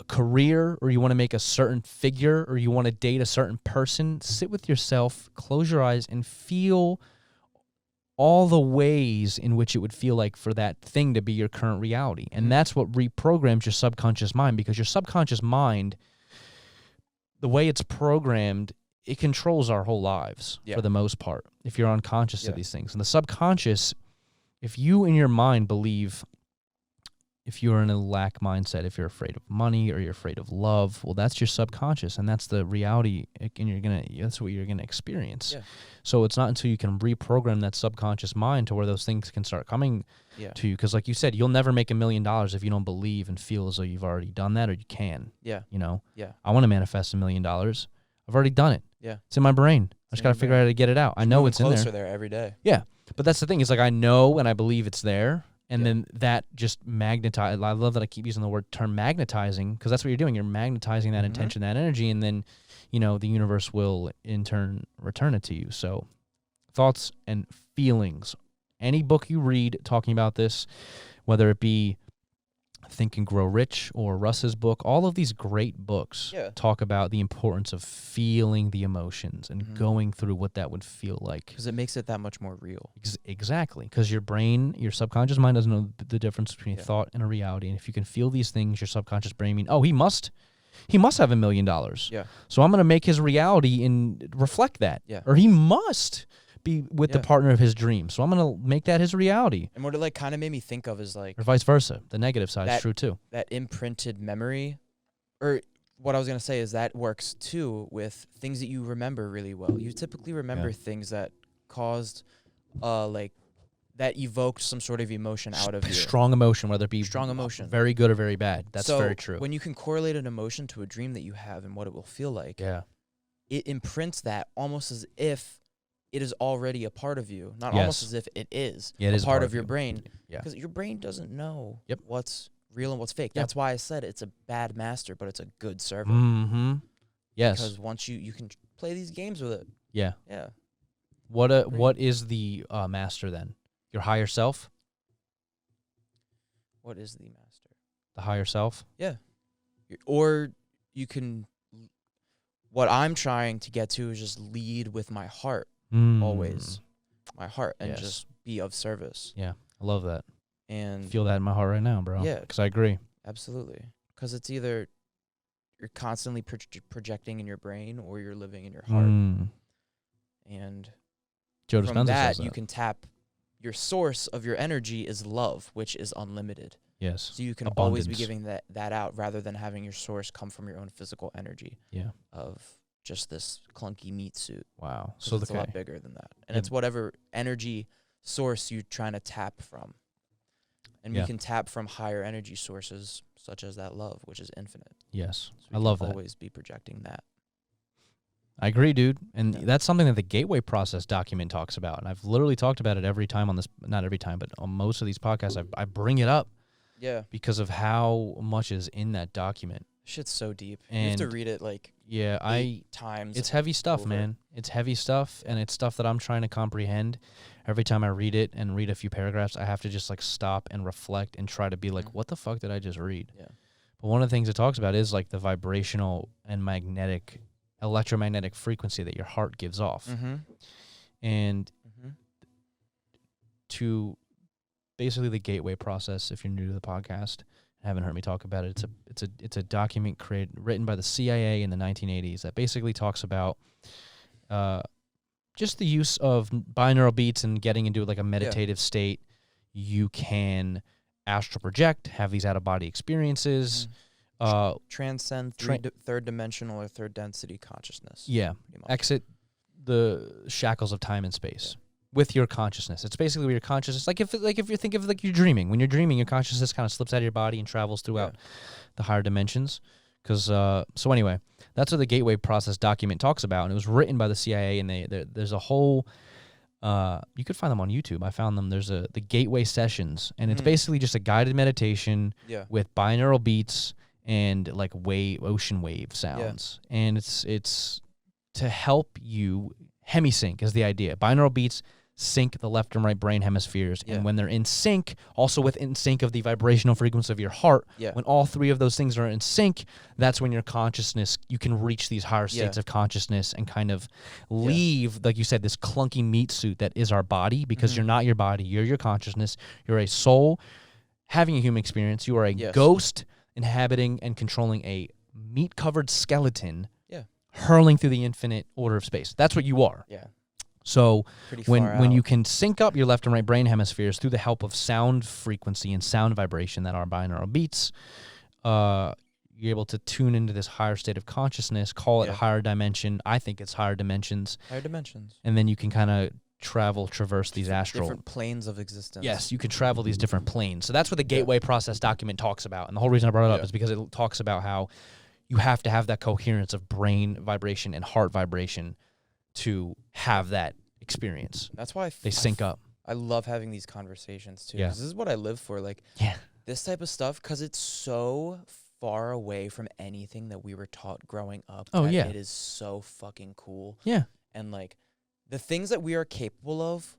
career, or you want to make a certain figure, or you want to date a certain person, sit with yourself, close your eyes, and feel all the ways in which it would feel like for that thing to be your current reality. And that's what reprograms your subconscious mind, because your subconscious mind, the way it's programmed, it controls our whole lives for the most part, if you're unconscious of these things. And the subconscious, if you in your mind believe, if you're in a lack mindset, if you're afraid of money or you're afraid of love, well, that's your subconscious, and that's the reality, and that's what you're gonna experience. Yeah. So it's not until you can reprogram that subconscious mind to where those things can start coming to you. Because like you said, you'll never make $1 million if you don't believe and feel as though you've already done that, or you can. Yeah. I want to manifest $1 million. I've already done it. Yeah. It's in my brain. I just got to figure out how to get it out. I know it's in there. Closer there every day. Yeah. But that's the thing. It's like I know and I believe it's there. And then that just magnetize. I love that I keep using the term magnetizing, because that's what you're doing. You're magnetizing that intention, that energy, and then, the universe will in turn return it to you. So thoughts and feelings. Any book you read talking about this, whether it be Think and Grow Rich or Russ's book, all of these great books talk about the importance of feeling the emotions and going through what that would feel like. Because it makes it that much more real. Exactly. Because your brain, your subconscious mind doesn't know the difference between thought and a reality. And if you can feel these things, your subconscious brain mean, he must have $1 million. Yeah. So I'm going to make his reality and reflect that. Yeah. Or he must be with the partner of his dreams. So I'm going to make that his reality. And what it like kind of made me think of is like... Or vice versa. The negative side is true too. That imprinted memory, or what I was going to say is that works too with things that you remember really well. You typically remember things that caused, that evoked some sort of emotion out of you. Strong emotion, whether it be... Strong emotion. Very good or very bad. That's very true. When you can correlate an emotion to a dream that you have and what it will feel like, it imprints that almost as if it is already a part of you, not almost as if it is a part of your brain. Because your brain doesn't know what's real and what's fake. That's why I said it's a bad master, but it's a good servant. Mm-hmm. Yes. Because once you can play these games with it. Yeah. Yeah. What is the master then? Your higher self? What is the master? The higher self? Yeah. Or you can, what I'm trying to get to is just lead with my heart, always. My heart, and just be of service. Yeah, I love that. And feel that in my heart right now, bro. Yeah. Because I agree. Absolutely. Because it's either you're constantly projecting in your brain or you're living in your heart. And Joe from that, you can tap. Your source of your energy is love, which is unlimited. Yes. So you can always be giving that out rather than having your source come from your own physical energy. Yeah. Of just this clunky meat suit. Wow. So it's a lot bigger than that. And it's whatever energy source you're trying to tap from. And we can tap from higher energy sources such as that love, which is infinite. Yes. So I love that. Always be projecting that. I agree, dude. And that's something that the Gateway Process document talks about. And I've literally talked about it every time on this, not every time, but on most of these podcasts, I bring it up. Yeah. Because of how much is in that document. Shit's so deep. And you have to read it like 8 times. It's heavy stuff, man. It's heavy stuff, and it's stuff that I'm trying to comprehend. Every time I read it and read a few paragraphs, I have to just like stop and reflect and try to be like, what the fuck did I just read? Yeah. But one of the things it talks about is like the vibrational and electromagnetic frequency that your heart gives off. And to basically the Gateway Process, if you're new to the podcast, haven't heard me talk about it, it's a document written by the CIA in the 1980s that basically talks about just the use of binaural beats and getting into like a meditative state. You can astral project, have these out-of-body experiences. Transcend third dimensional or third density consciousness. Yeah. Exit the shackles of time and space with your consciousness. It's basically your consciousness. Like if you think of like you're dreaming. When you're dreaming, your consciousness kind of slips out of your body and travels throughout the higher dimensions. Because so anyway, that's what the Gateway Process document talks about, and it was written by the CIA. And there's a whole you could find them on YouTube. I found them. There's the Gateway Sessions, and it's basically just a guided meditation with binaural beats and like ocean wave sounds. And it's to help you hemisync is the idea. Binaural beats sync the left and right brain hemispheres, and when they're in sync, also within sync of the vibrational frequency of your heart, when all three of those things are in sync, that's when your consciousness, you can reach these higher states of consciousness and kind of leave, like you said, this clunky meat suit that is our body, because you're not your body, you're your consciousness, you're a soul having a human experience, you are a ghost inhabiting and controlling a meat-covered skeleton hurling through the infinite order of space. That's what you are. Yeah. So when you can sync up your left and right brain hemispheres through the help of sound frequency and sound vibration that are binaural beats, you're able to tune into this higher state of consciousness, call it higher dimension. I think it's higher dimensions. Higher dimensions. And then you can kind of traverse these astral different planes of existence. Yes, you can travel these different planes. So that's what the Gateway Process document talks about. And the whole reason I brought it up is because it talks about how you have to have that coherence of brain vibration and heart vibration to have that experience. That's why they sync up. I love having these conversations too. Because this is what I live for. Like this type of stuff, because it's so far away from anything that we were taught growing up. It is so fucking cool. Yeah. And like the things that we are capable of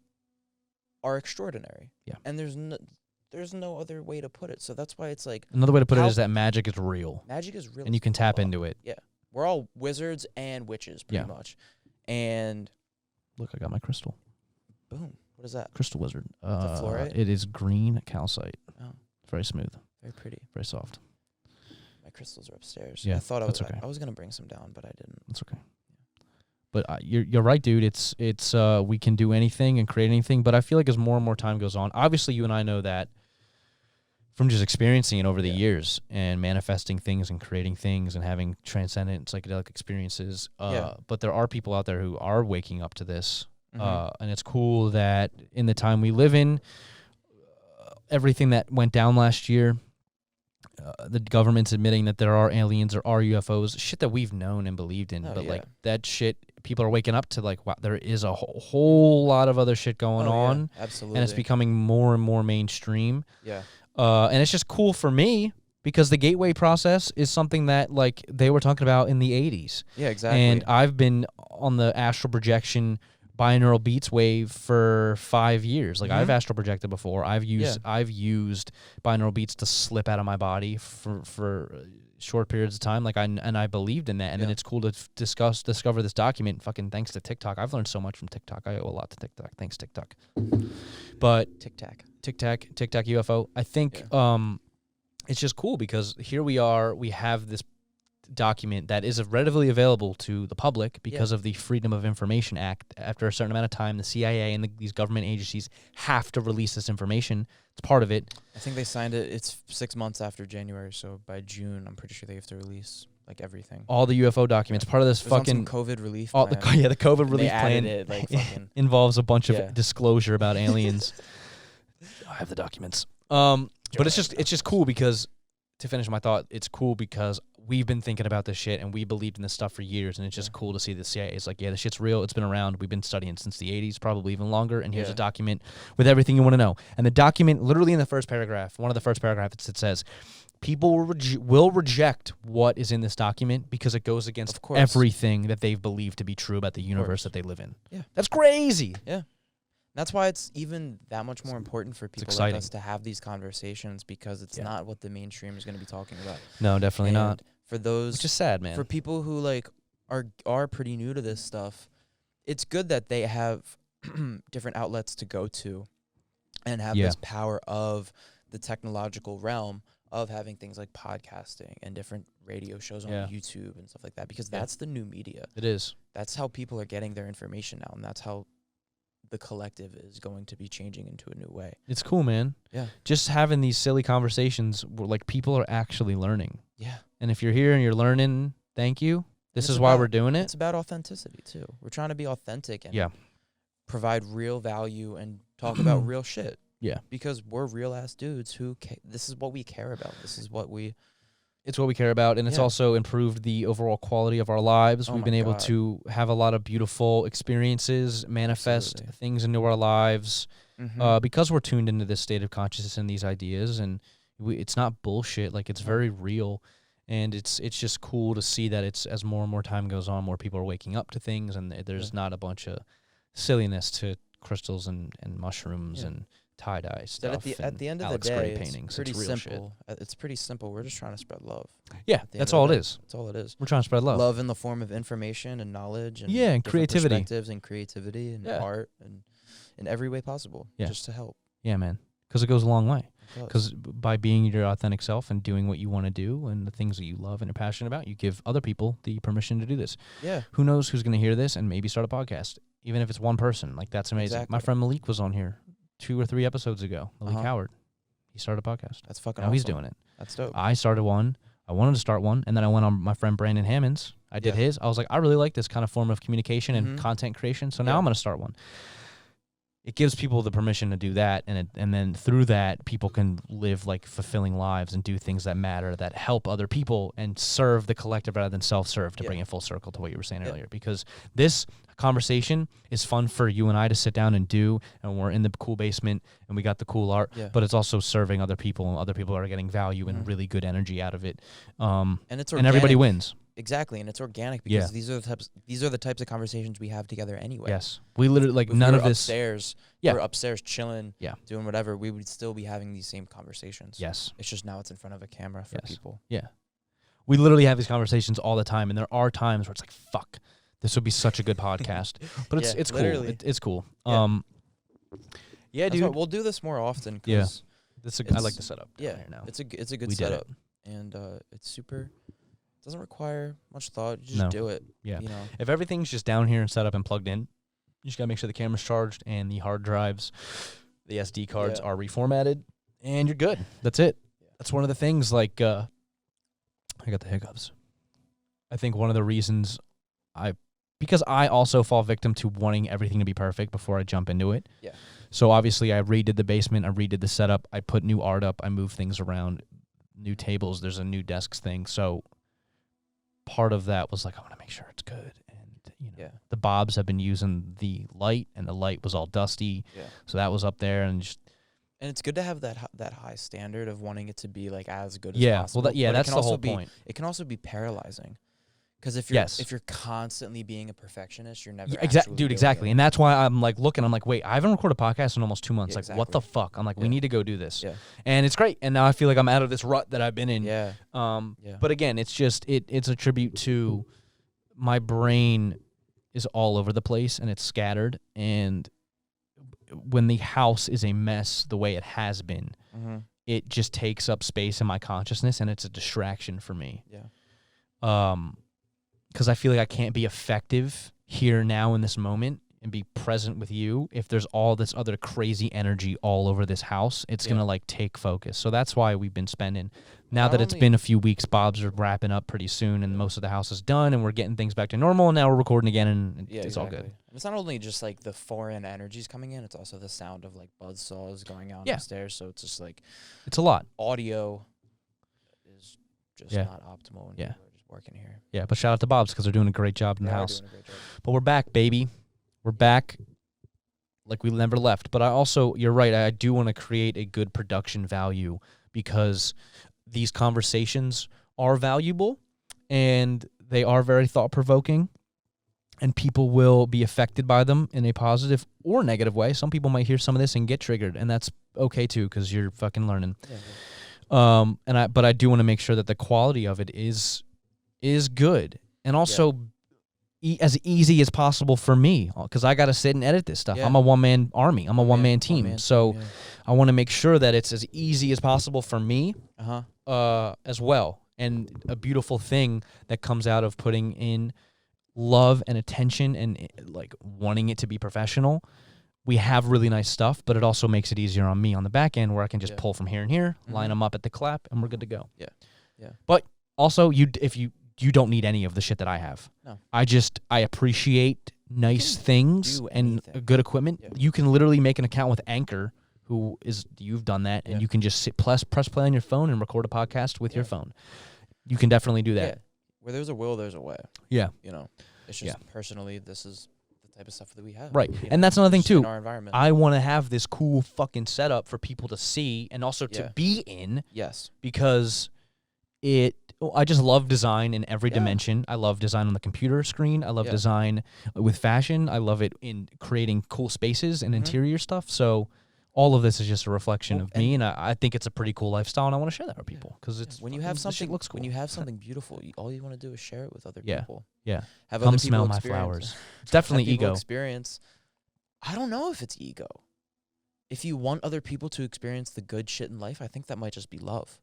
are extraordinary. Yeah. And there's no other way to put it. So that's why it's like... Another way to put it is that magic is real. Magic is real. And you can tap into it. Yeah. We're all wizards and witches, pretty much. And... Look, I got my crystal. Boom. What is that? Crystal wizard. The fluorite? It is green calcite. Oh. Very smooth. Very pretty. Very soft. My crystals are upstairs. Yeah, I thought okay. I was going to bring some down, but I didn't. That's okay. But you're right, dude. It's we can do anything and create anything, but I feel like as more and more time goes on, obviously you and I know that from just experiencing it over the years and manifesting things and creating things and having transcendent psychedelic experiences. But there are people out there who are waking up to this, and it's cool that in the time we live in, everything that went down last year, the government's admitting that there are aliens or are UFOs, shit that we've known and believed in, but like that shit, people are waking up to like, wow, there is a whole lot of other shit going on. Absolutely. And it's becoming more and more mainstream. Yeah. And it's just cool for me because the Gateway Process is something that like they were talking about in the 80s. Yeah, exactly. And I've been on the astral projection binaural beats wave for 5 years. Like I've astral projected before. I've used binaural beats to slip out of my body for short periods of time. Like I believed in that, and then it's cool to discover this document. Fucking thanks to TikTok, I've learned so much from TikTok. I owe a lot to TikTok. Thanks TikTok. But TikTok UFO. I think it's just cool because here we are. We have this document that is readily available to the public because of the Freedom of Information Act. After a certain amount of time, the CIA and these government agencies have to release this information. It's part of it. I think they signed it. It's 6 months after January, so by June, I'm pretty sure they have to release like everything. All the UFO documents, part of this fucking COVID relief plan. The COVID relief plan it, like, fucking involves a bunch of disclosure about aliens. I have the documents. But it's just cool because, to finish my thought, it's cool because we've been thinking about this shit and we believed in this stuff for years, and it's just cool to see the CIA is like, this shit's real. It's been around. We've been studying since the 80s, probably even longer, and here's a document with everything you want to know. And the document, literally in the first paragraph, one of the first paragraphs, it says, people will reject what is in this document because it goes against everything that they've believed to be true about the universe that they live in. Yeah. That's crazy. Yeah. That's why it's even that much more important for people like us to have these conversations, because it's not what the mainstream is going to be talking about. No, definitely not. For those, which is sad, man. For people who like are pretty new to this stuff, it's good that they have different outlets to go to, and have this power of the technological realm of having things like podcasting and different radio shows on YouTube and stuff like that, because that's the new media. It is. That's how people are getting their information now, and that's how the collective is going to be changing into a new way. It's cool, man. Yeah. Just having these silly conversations where like people are actually learning. Yeah. And if you're here and you're learning, thank you. This is why we're doing it. It's about authenticity too. We're trying to be authentic and provide real value and talk about real shit. Yeah. Because we're real ass dudes who this is what we care about. It's what we care about, and it's also improved the overall quality of our lives. We've been able to have a lot of beautiful experiences, manifest things into our lives, because we're tuned into this state of consciousness and these ideas, and it's not bullshit. Like, it's very real, and it's just cool to see that it's, as more and more time goes on, more people are waking up to things, and there's not a bunch of silliness to crystals and mushrooms and tie-dye stuff. At the end of Alex the day, Gray paintings. It's pretty simple. It's pretty simple. We're just trying to spread love. Yeah, that's all it is. That's all it is. We're trying to spread love. Love in the form of information and knowledge and and creativity. Perspectives and creativity and art and in every way possible. Just to help. Yeah, man. Because it goes a long way. Because by being your authentic self and doing what you want to do and the things that you love and are passionate about, you give other people the permission to do this. Yeah. Who knows who's going to hear this and maybe start a podcast, even if it's one person. Like, that's amazing. Exactly. My friend Malik was on here 2 or 3 episodes ago. Malik Howard. He started a podcast. That's fucking now awesome. He's doing it. That's dope. I started one. I wanted to start one, and then I went on my friend Brandon Hammond's. I did his. I was like, I really like this kind of form of communication and content creation, so now I'm going to start one. It gives people the permission to do that, and then through that, people can live like fulfilling lives and do things that matter, that help other people and serve the collective rather than self-serve, to bring it full circle to what you were saying earlier. Because this conversation is fun for you and I to sit down and do, and we're in the cool basement and we got the cool art, but it's also serving other people, and other people are getting value and really good energy out of it. And it's and everybody wins. Exactly, and it's organic because these are the types of conversations we have together anyway. Yes, we literally if none we of this. Upstairs, we're upstairs chilling, doing whatever. We would still be having these same conversations. Yes, it's just now it's in front of a camera for people. Yeah, we literally have these conversations all the time, and there are times where it's like, fuck, this would be such a good podcast, but it's cool. It's cool. Dude, we'll do this more often. Cause I like the setup. Yeah, now. It's a good setup, and it's super. Doesn't require much thought. You just do it. Yeah. You know? If everything's just down here and set up and plugged in, you just gotta make sure the camera's charged and the hard drives, the SD cards are reformatted, and you're good. That's it. That's one of the things. Like, I got the hiccups. I think one of the reasons because I also fall victim to wanting everything to be perfect before I jump into it. Yeah. So obviously I redid the basement, I redid the setup, I put new art up, I moved things around, new tables, there's a new desks thing. So part of that was like, I want to make sure it's good. And, the Bobs have been using the light, and the light was all dusty. Yeah. So that was up there, and it's good to have that high standard of wanting it to be like as good as possible. Well, that's the whole point. It can also be paralyzing, Because if you're constantly being a perfectionist, you're never exactly. And that's why I'm like looking. I'm like, wait, I haven't recorded a podcast in almost 2 months. Like, what the fuck? I'm like, we need to go do this. Yeah. And it's great. And now I feel like I'm out of this rut that I've been in. Yeah. But again, it's just it's a tribute to my brain is all over the place and it's scattered. And when the house is a mess the way it has been, it just takes up space in my consciousness and it's a distraction for me. Yeah. Because I feel like I can't be effective here now in this moment and be present with you if there's all this other crazy energy all over this house. It's going to like take focus. So that's why we've been spending, now that it's been a few weeks, Bob's are wrapping up pretty soon and most of the house is done and we're getting things back to normal and now we're recording again and it's all good. And it's not only just like the foreign energies coming in, it's also the sound of like buzzsaws going on upstairs. So it's just like, it's a lot. Audio is just not optimal. And working here. Yeah, but shout out to Bob's because they're doing a great job in the house. But we're back, baby. We're back like we never left. But I also, you're right, I do want to create a good production value because these conversations are valuable and they are very thought-provoking and people will be affected by them in a positive or negative way. Some people might hear some of this and get triggered, and that's okay too because you're fucking learning. But I do want to make sure that the quality of it is good and also as easy as possible for me because I got to sit and edit this stuff. I'm a one-man army. I'm a one-man team. So I want to make sure that it's as easy as possible for me as well. And a beautiful thing that comes out of putting in love and attention and like wanting it to be professional. We have really nice stuff, but it also makes it easier on me on the back end where I can just pull from here and here, line them up at the clap, and we're good to go. Yeah. But also, if you don't need any of the shit that I have. No. I appreciate nice things and good equipment. Yeah. You can literally make an account with Anchor, you've done that, and you can just press play on your phone and record a podcast with your phone. You can definitely do that. Yeah. Where there's a will, there's a way. Yeah. It's just personally, this is the type of stuff that we have. Right. And that's another thing too. In our environment. I want to have this cool fucking setup for people to see and also to be in. Yes. Because I just love design in every dimension. I love design on the computer screen. I love design with fashion. I love it in creating cool spaces and interior stuff. So all of this is just a reflection of me, and I think it's a pretty cool lifestyle, and I want to share that with people because it's when you have something looks cool. When you have something beautiful, all you want to do is share it with other people. Yeah, have come other smell my flowers. It's definitely ego. Experience. I don't know if it's ego. If you want other people to experience the good shit in life, I think that might just be love.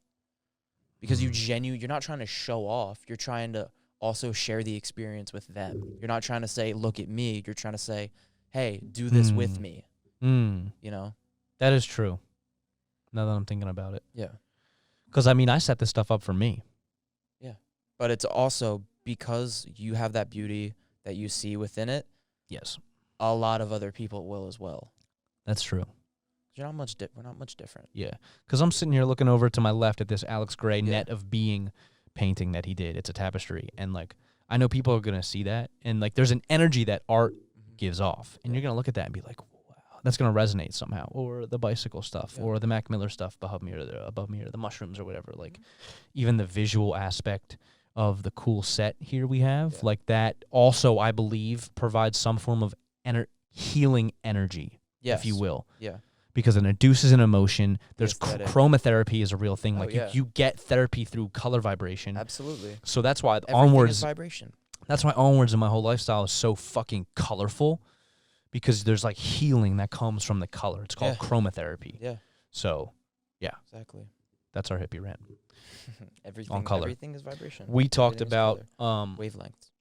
Because you're not trying to show off. You're trying to also share the experience with them. You're not trying to say, look at me. You're trying to say, hey, do this with me. That is true. Now that I'm thinking about it. Yeah. Because, I set this stuff up for me. Yeah. But it's also because you have that beauty that you see within it. Yes. A lot of other people will as well. That's true. We're not much different. Yeah, because I'm sitting here looking over to my left at this Alex Gray Net of Being painting that he did. It's a tapestry, and like I know people are gonna see that, and like there's an energy that art gives off, and you're gonna look at that and be like, wow, that's gonna resonate somehow. Or the bicycle stuff, or the Mac Miller stuff above me, or the mushrooms or whatever. Like even the visual aspect of the cool set here we have, like that also I believe provides some form of healing energy, if you will. Yeah. Because it induces an emotion. There's chromotherapy is a real thing. Like you get therapy through color vibration. Absolutely. So that's why Everything Onwards is vibration. That's why Onwards and my whole lifestyle is so fucking colorful, because there's like healing that comes from the color. It's called chromotherapy. Yeah. So, yeah. Exactly. That's our hippie rant. Everything on color. Everything is vibration. We talked about wavelengths.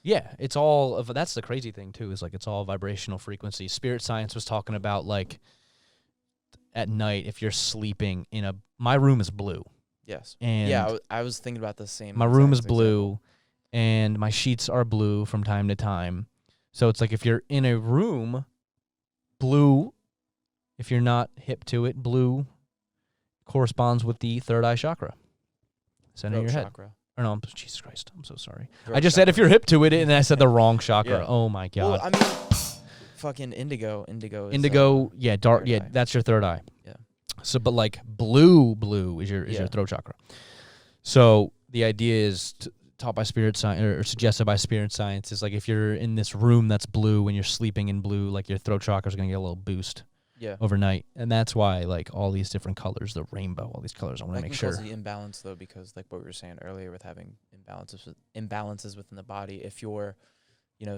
Yeah, it's all that's the crazy thing too, is like it's all vibrational frequency. Spirit science was talking about like at night, if you're sleeping my room is blue. Yes. And I was thinking about the same. My room is blue, and my sheets are blue from time to time. So it's like if you're in a room, blue, if you're not hip to it, blue corresponds with the third eye chakra. Center of your head. Chakra. Or no, Jesus Christ, I'm so sorry. I just said if you're hip to it, and I said the wrong chakra. Yeah. Oh my God. Well, fucking indigo. Indigo, dark. Yeah, that's your third eye. Yeah. So, but like blue is your throat chakra. So the idea is taught by spirit science or suggested by spirit science is like if you're in this room that's blue and you're sleeping in blue, like your throat chakra is going to get a little boost overnight. And that's why like all these different colors, the rainbow, all these colors, I want to make sure. That can cause the imbalance though, because like what we were saying earlier with having imbalances within the body. If you're,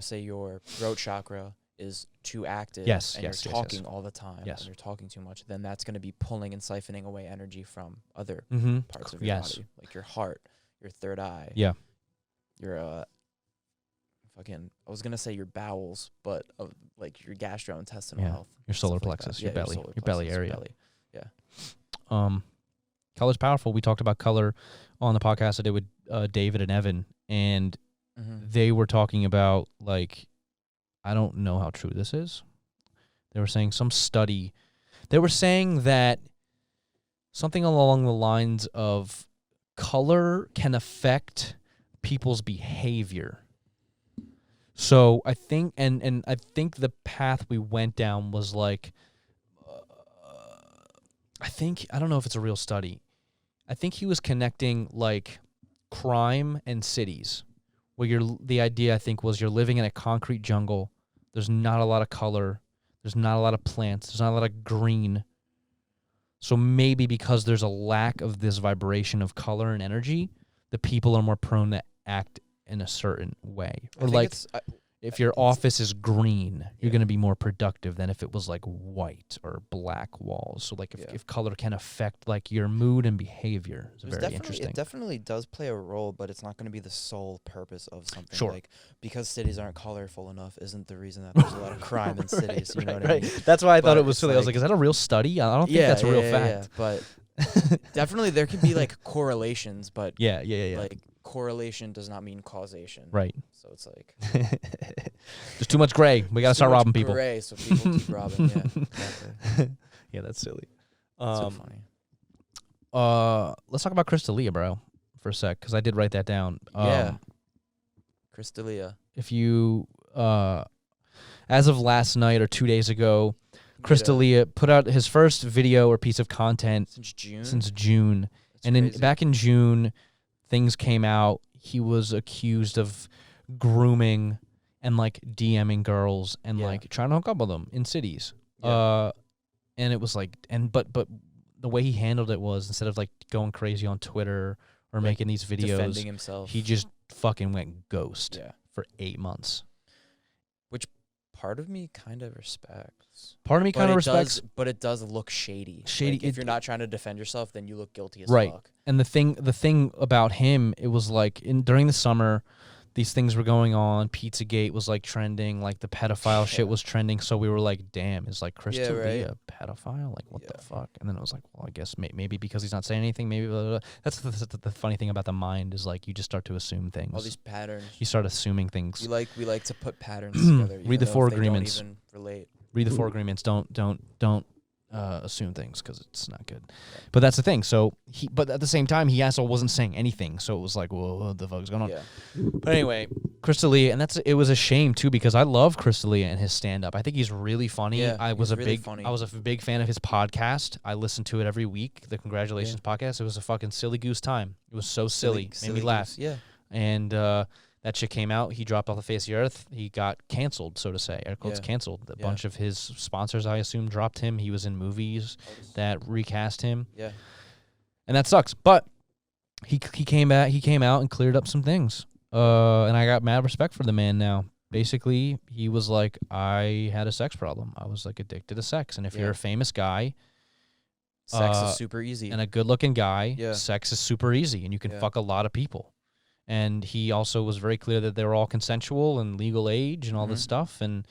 say your throat chakra is too active and you're talking all the time and you're talking too much, then that's going to be pulling and siphoning away energy from other parts of your body, like your heart, your third eye, your I was gonna say your bowels, but like your gastrointestinal health, your solar plexus, your belly, your belly area. Color's powerful. We talked about color on the podcast I did with David and Evan, and they were talking about like, I don't know how true this is. They were saying some study. They were saying that something along the lines of color can affect people's behavior. So I think, and I think the path we went down was like, I don't know if it's a real study. I think he was connecting like crime and cities, where the idea I think was you're living in a concrete jungle. There's not a lot of color. There's not a lot of plants. There's not a lot of green. So maybe because there's a lack of this vibration of color and energy, the people are more prone to act in a certain way. Or like if your office is green, you're going to be more productive than if it was like white or black walls. So like if color can affect like your mood and behavior, it's very interesting. It definitely does play a role, but it's not going to be the sole purpose of something. Sure. Like because cities aren't colorful enough isn't the reason that there's a lot of crime in cities. You know what I mean? That's why I thought it was silly. I was like, is that a real study? I don't think that's a real fact. But definitely there can be like correlations, but like correlation does not mean causation. Right. So it's like there's too much gray. We got to start robbing people. Gray, so people keep robbing. Yeah, exactly. Yeah, that's silly. So funny. Let's talk about Crystalia, bro, for a sec, because I did write that down. Crystalia. If you, as of last night or 2 days ago, Crystalia put out his first video or piece of content since June. That's back in June, things came out. He was accused of grooming and like DMing girls and like trying to hook up with them in cities. And it was like, but the way he handled it was, instead of like going crazy on Twitter or making these videos, defending himself, he just fucking went ghost for 8 months. Which part of me kind of respects. But it does look shady. Like if you're not trying to defend yourself, then you look guilty as fuck. And the thing about him, it was like during the summer, these things were going on. Pizzagate was like trending, like the pedophile shit was trending. So we were like, damn, is like Crystalia a pedophile? Like what the fuck? And then it was like, well, I guess maybe because he's not saying anything, maybe blah, blah, blah. That's the funny thing about the mind is like you just start to assume things. All these patterns. You start assuming things. We like to put patterns together. Read the 4 agreements. Don't even relate. Read the 4 agreements. Don't assume things, because it's not good. But that's the thing. So but at the same time, he also wasn't saying anything. So it was like, well, what the fuck's going on? But anyway, Crystalia, and it was a shame too, because I love Crystalia and his stand up. I think he's really funny. I was a big fan of his podcast. I listened to it every week. The Congratulations podcast. It was a fucking silly goose time. It was so silly. Made me laugh. Yeah. And that shit came out. He dropped off the face of the earth. He got canceled, so to say. Air quotes canceled. A bunch of his sponsors, I assume, dropped him. He was in movies that recast him. Yeah. And that sucks. But he came out and cleared up some things. And I got mad respect for the man now. Basically, he was like, I had a sex problem. I was like addicted to sex. And if you're a famous guy, sex is super easy. And a good-looking guy, sex is super easy. And you can fuck a lot of people. And he also was very clear that they were all consensual and legal age and all this stuff. And,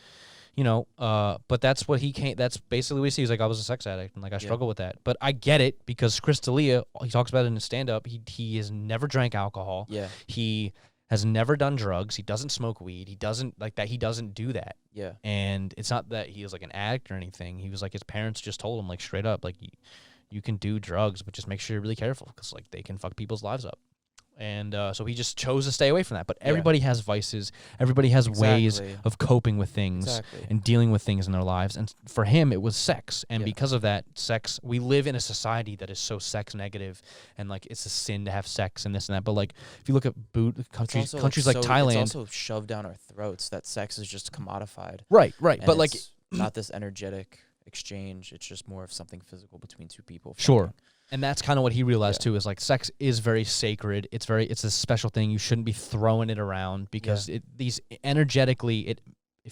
but that's what that's basically what he sees. Like, I was a sex addict and like I struggle with that. But I get it, because Crystalia, he talks about it in his stand-up. He has never drank alcohol. Yeah. He has never done drugs. He doesn't smoke weed. He doesn't like that. He doesn't do that. Yeah. And it's not that he is like an addict or anything. He was like, his parents just told him like straight up, like, you can do drugs, but just make sure you're really careful, because like they can fuck people's lives up. And so he just chose to stay away from that. But everybody has vices. Everybody has ways of coping with things and dealing with things in their lives. And for him, it was sex. And because of that, sex, we live in a society that is so sex negative, and like it's a sin to have sex and this and that. But like if you look at countries like Thailand, it's also shoved down our throats that sex is just commodified. Right. And but like not this energetic exchange. It's just more of something physical between two people. Sure. And that's kind of what he realized too, is like sex is very sacred. It's a special thing. You shouldn't be throwing it around because if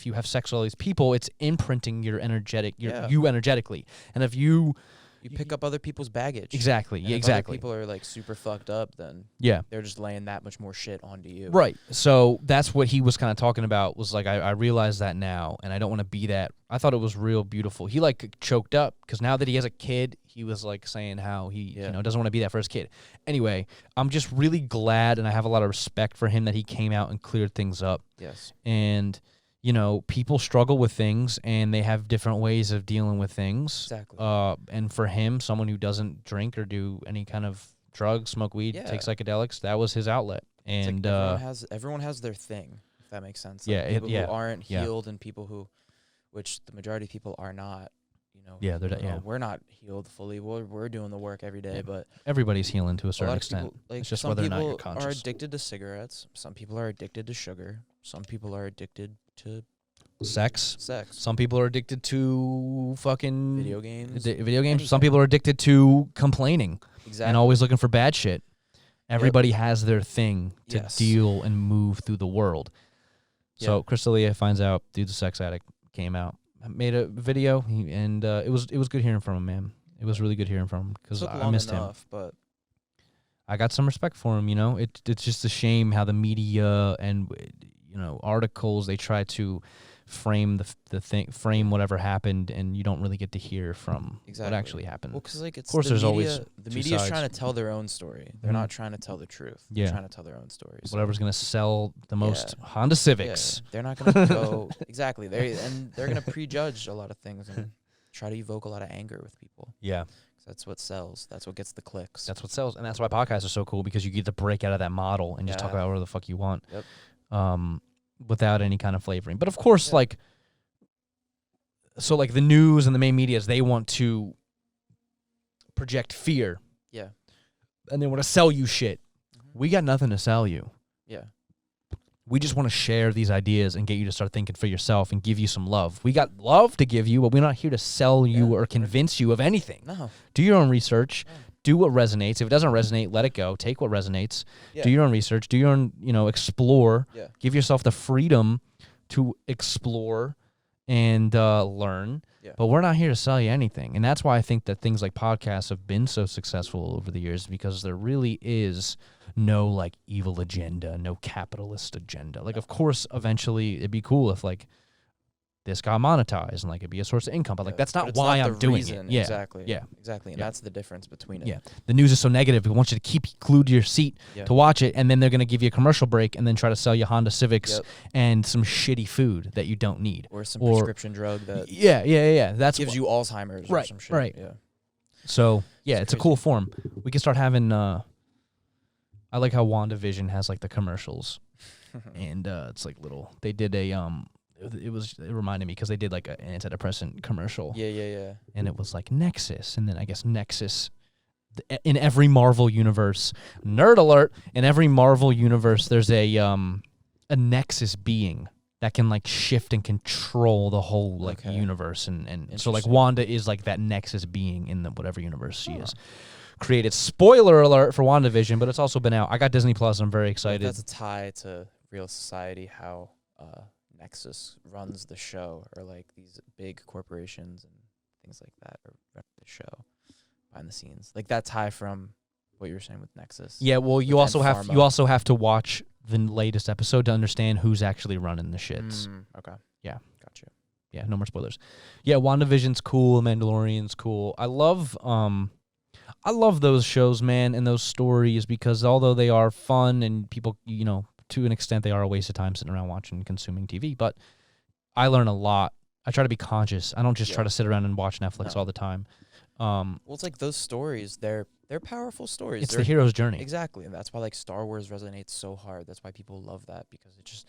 you have sex with all these people, it's imprinting you energetically. And if you pick up other people's baggage. Exactly. And if other people are like super fucked up, then they're just laying that much more shit onto you. Right. So that's what he was kind of talking about, was like, I realize that now, and I don't want to be that. I thought it was real beautiful. He like choked up because now that he has a kid, he was like saying how he doesn't want to be that for his kid. Anyway, I'm just really glad, and I have a lot of respect for him that he came out and cleared things up. Yes. And people struggle with things, and they have different ways of dealing with things. Exactly. And for him, someone who doesn't drink or do any kind of drugs, smoke weed, take psychedelics, that was his outlet. And like everyone has their thing, if that makes sense. Like people who aren't healed and people who, which the majority of people are not. We're not healed fully. We're doing the work every day, but everybody's healing to a certain extent. People, like, it's just whether or not you're conscious. Some people are addicted to cigarettes. Some people are addicted to sugar. Some people are addicted to sex. Some people are addicted to fucking video games. Anything. Some people are addicted to complaining and always looking for bad shit. Everybody has their thing to deal and move through the world. So Chris D'Elia finds out dude's a sex addict, came out, made a video, and it was good hearing from him, man. It was really good hearing from him because I missed him. But I got some respect for him. It's just a shame how the media and articles, they try to frame frame whatever happened, and you don't really get to hear from what actually happened. Well, because of course, there's always the media's trying to tell their own story. They're not trying to tell the truth. They're trying to tell their own stories. Whatever's gonna sell the most Honda Civics. They're not gonna go exactly. They're gonna prejudge a lot of things and try to evoke a lot of anger with people. Yeah. That's what sells. That's what gets the clicks. That's what sells, and that's why podcasts are so cool, because you get to break out of that model and just talk about whatever the fuck you want. Yep. Without any kind of flavoring. But of course, like the news and the main medias, they want to project fear. Yeah. And they want to sell you shit. We got nothing to sell you. Yeah. We just want to share these ideas and get you to start thinking for yourself and give you some love. We got love to give you, but we're not here to sell you or convince you of anything. No. Do your own research. Do what resonates. If it doesn't resonate, let it go. Take what resonates. Do your own research. Do your own, explore. Give yourself the freedom to explore and learn. But we're not here to sell you anything. And that's why I think that things like podcasts have been so successful over the years, because there really is no like evil agenda, no capitalist agenda. Like, of course, eventually it'd be cool if like this got monetized and like it'd be a source of income, but like that's not why I'm doing it. Yeah, exactly. And that's the difference between it. Yeah, the news is so negative. We want you to keep glued to your seat to watch it, and then they're gonna give you a commercial break and then try to sell you Honda Civics and some shitty food that you don't need, or some prescription drug that that's gives you Alzheimer's or some shit. Right. Yeah. So it's a cool form. We can start having. I like how WandaVision has like the commercials, and it's like little. They did a It reminded me because they did like an antidepressant commercial. Yeah. And it was like Nexus, and then I guess Nexus in every Marvel universe. Nerd alert! In every Marvel universe, there's a Nexus being that can like shift and control the whole like universe, and so like Wanda is like that Nexus being in the whatever universe she is. Created. Spoiler alert for WandaVision, but it's also been out. I got Disney Plus. I'm very excited. That's a tie to real society. How Nexus runs the show, or like these big corporations and things like that, or run the show behind the scenes. Like that tie from what you were saying with Nexus. Yeah, well, you also have to watch the latest episode to understand who's actually running the shits. Okay. Yeah. Gotcha. Yeah, no more spoilers. Yeah, WandaVision's cool, Mandalorian's cool. I love those shows, man, and those stories, because although they are fun and people, to an extent, they are a waste of time sitting around watching and consuming TV, but I learn a lot. I try to be conscious. I don't just try to sit around and watch Netflix all the time. Well, it's like those stories, they're they're powerful stories. It's the hero's journey. Exactly. And that's why like Star Wars resonates so hard. That's why people love that, because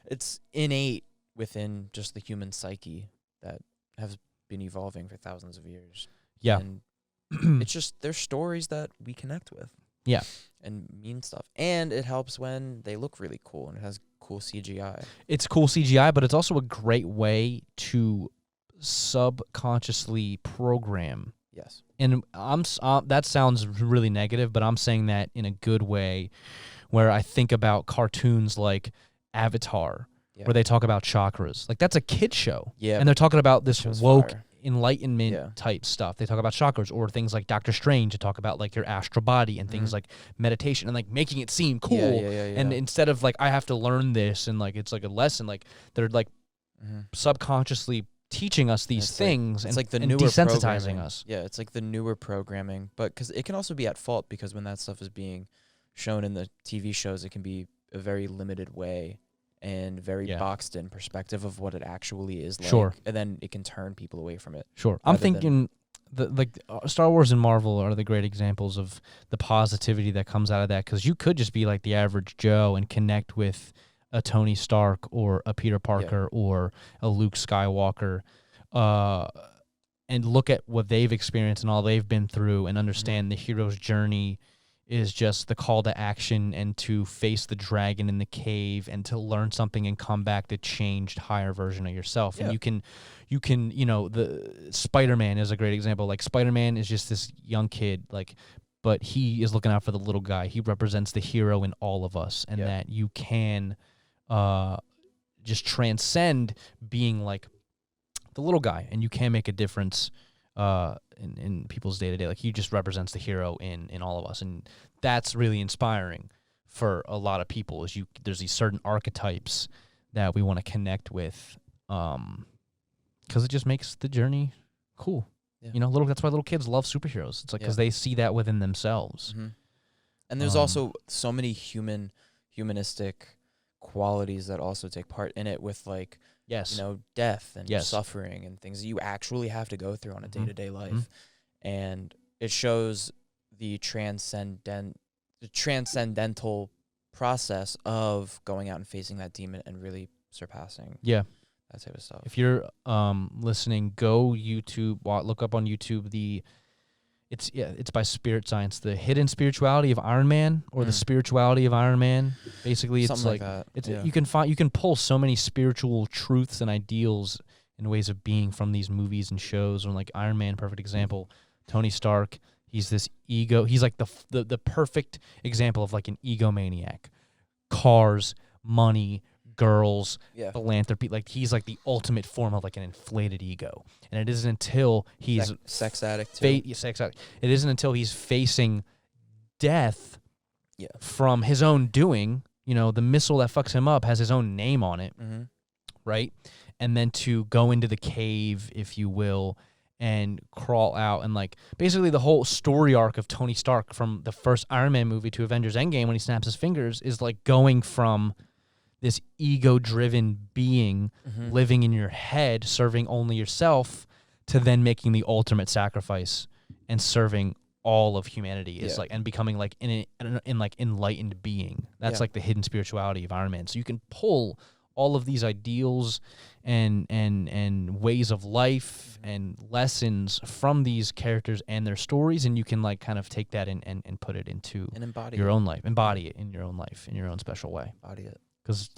it's innate within just the human psyche that has been evolving for thousands of years. Yeah. And it's just, they're stories that we connect with. Yeah. And mean stuff. And it helps when they look really cool and it has cool CGI. It's cool CGI, but it's also a great way to subconsciously program. Yes. And that sounds really negative, but I'm saying that in a good way, where I think about cartoons like Avatar, where they talk about chakras. Like, that's a kid show. Yeah. And they're talking about this woke fire. Enlightenment type stuff. They talk about chakras, or things like Doctor Strange to talk about like your astral body and things like meditation and like making it seem cool. And instead of like, I have to learn this and like it's like a lesson, like they're like subconsciously teaching us these things, it's like the and newer desensitizing us. Yeah, it's like the newer programming, but because it can also be at fault, because when that stuff is being shown in the TV shows, it can be a very limited way and very boxed in perspective of what it actually is like. Sure. And then it can turn people away from it. Sure. I'm thinking Star Wars and Marvel are the great examples of the positivity that comes out of that, because you could just be like the average Joe and connect with a Tony Stark or a Peter Parker or a Luke Skywalker, and look at what they've experienced and all they've been through, and understand the hero's journey is just the call to action and to face the dragon in the cave and to learn something and come back to changed, higher version of yourself. And you can, the Spider-Man is a great example. Like, Spider-Man is just this young kid, like, but he is looking out for the little guy. He represents the hero in all of us, and that you can just transcend being like the little guy, and you can make a difference in people's day-to-day. Like, he just represents the hero in all of us, and that's really inspiring for a lot of people. There's these certain archetypes that we want to connect with, because it just makes the journey cool. That's why little kids love superheroes. It's like because they see that within themselves. And there's also so many humanistic qualities that also take part in it, with like death and suffering and things that you actually have to go through on a day-to-day life. And it shows the transcendental process of going out and facing that demon and really surpassing that type of stuff. If you're listening, go YouTube, look up on YouTube it's by Spirit Science, The Hidden Spirituality of Iron Man, or The Spirituality of Iron Man. Basically, it's something like that. You can pull so many spiritual truths and ideals and ways of being from these movies and shows. And like Iron Man, perfect example. Tony Stark, he's this ego. He's like the perfect example of like an egomaniac. Cars, money, girls, philanthropy. Like, he's like the ultimate form of like an inflated ego. And it isn't until he's sex addict too. Sex addict. It isn't until he's facing death from his own doing. The missile that fucks him up has his own name on it, right? And then to go into the cave, if you will, and crawl out, and like basically the whole story arc of Tony Stark from the first Iron Man movie to Avengers Endgame, when he snaps his fingers, is like going from this ego-driven being living in your head, serving only yourself, to then making the ultimate sacrifice and serving all of humanity. Is like, and becoming like in like enlightened being. That's like the hidden spirituality of Iron Man. So you can pull all of these ideals and ways of life and lessons from these characters and their stories, and you can like kind of take that and put it into your own life, embody it in your own life, in your own special way. Embody it. Because,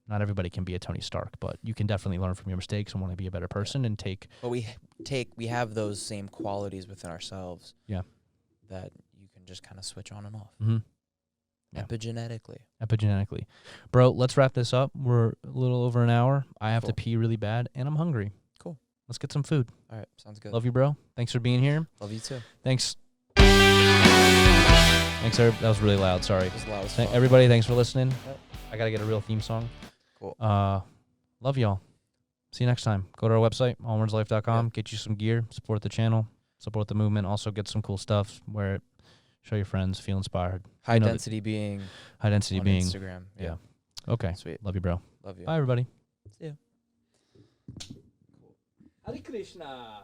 not everybody can be a Tony Stark, but you can definitely learn from your mistakes and want to be a better person and take... But we have those same qualities within ourselves. Yeah. That you can just kind of switch on and off. Yeah. Epigenetically. Bro, let's wrap this up. We're a little over an hour. I have to pee really bad, and I'm hungry. Cool. Let's get some food. All right. Sounds good. Love you, bro. Thanks for being here. Love you, too. Thanks. Thanks, everybody. That was really loud. Sorry. It was loud as fuck. Everybody, thanks for listening. Yep. I got to get a real theme song. Cool. Love y'all. See you next time. Go to our website, onwardslife.com. Get you some gear. Support the channel. Support the movement. Also get some cool stuff. Wear it. Show your friends. Feel inspired. High density being. Instagram. Yeah. Okay. Sweet. Love you, bro. Love you. Bye, everybody. See ya. Hare Krishna.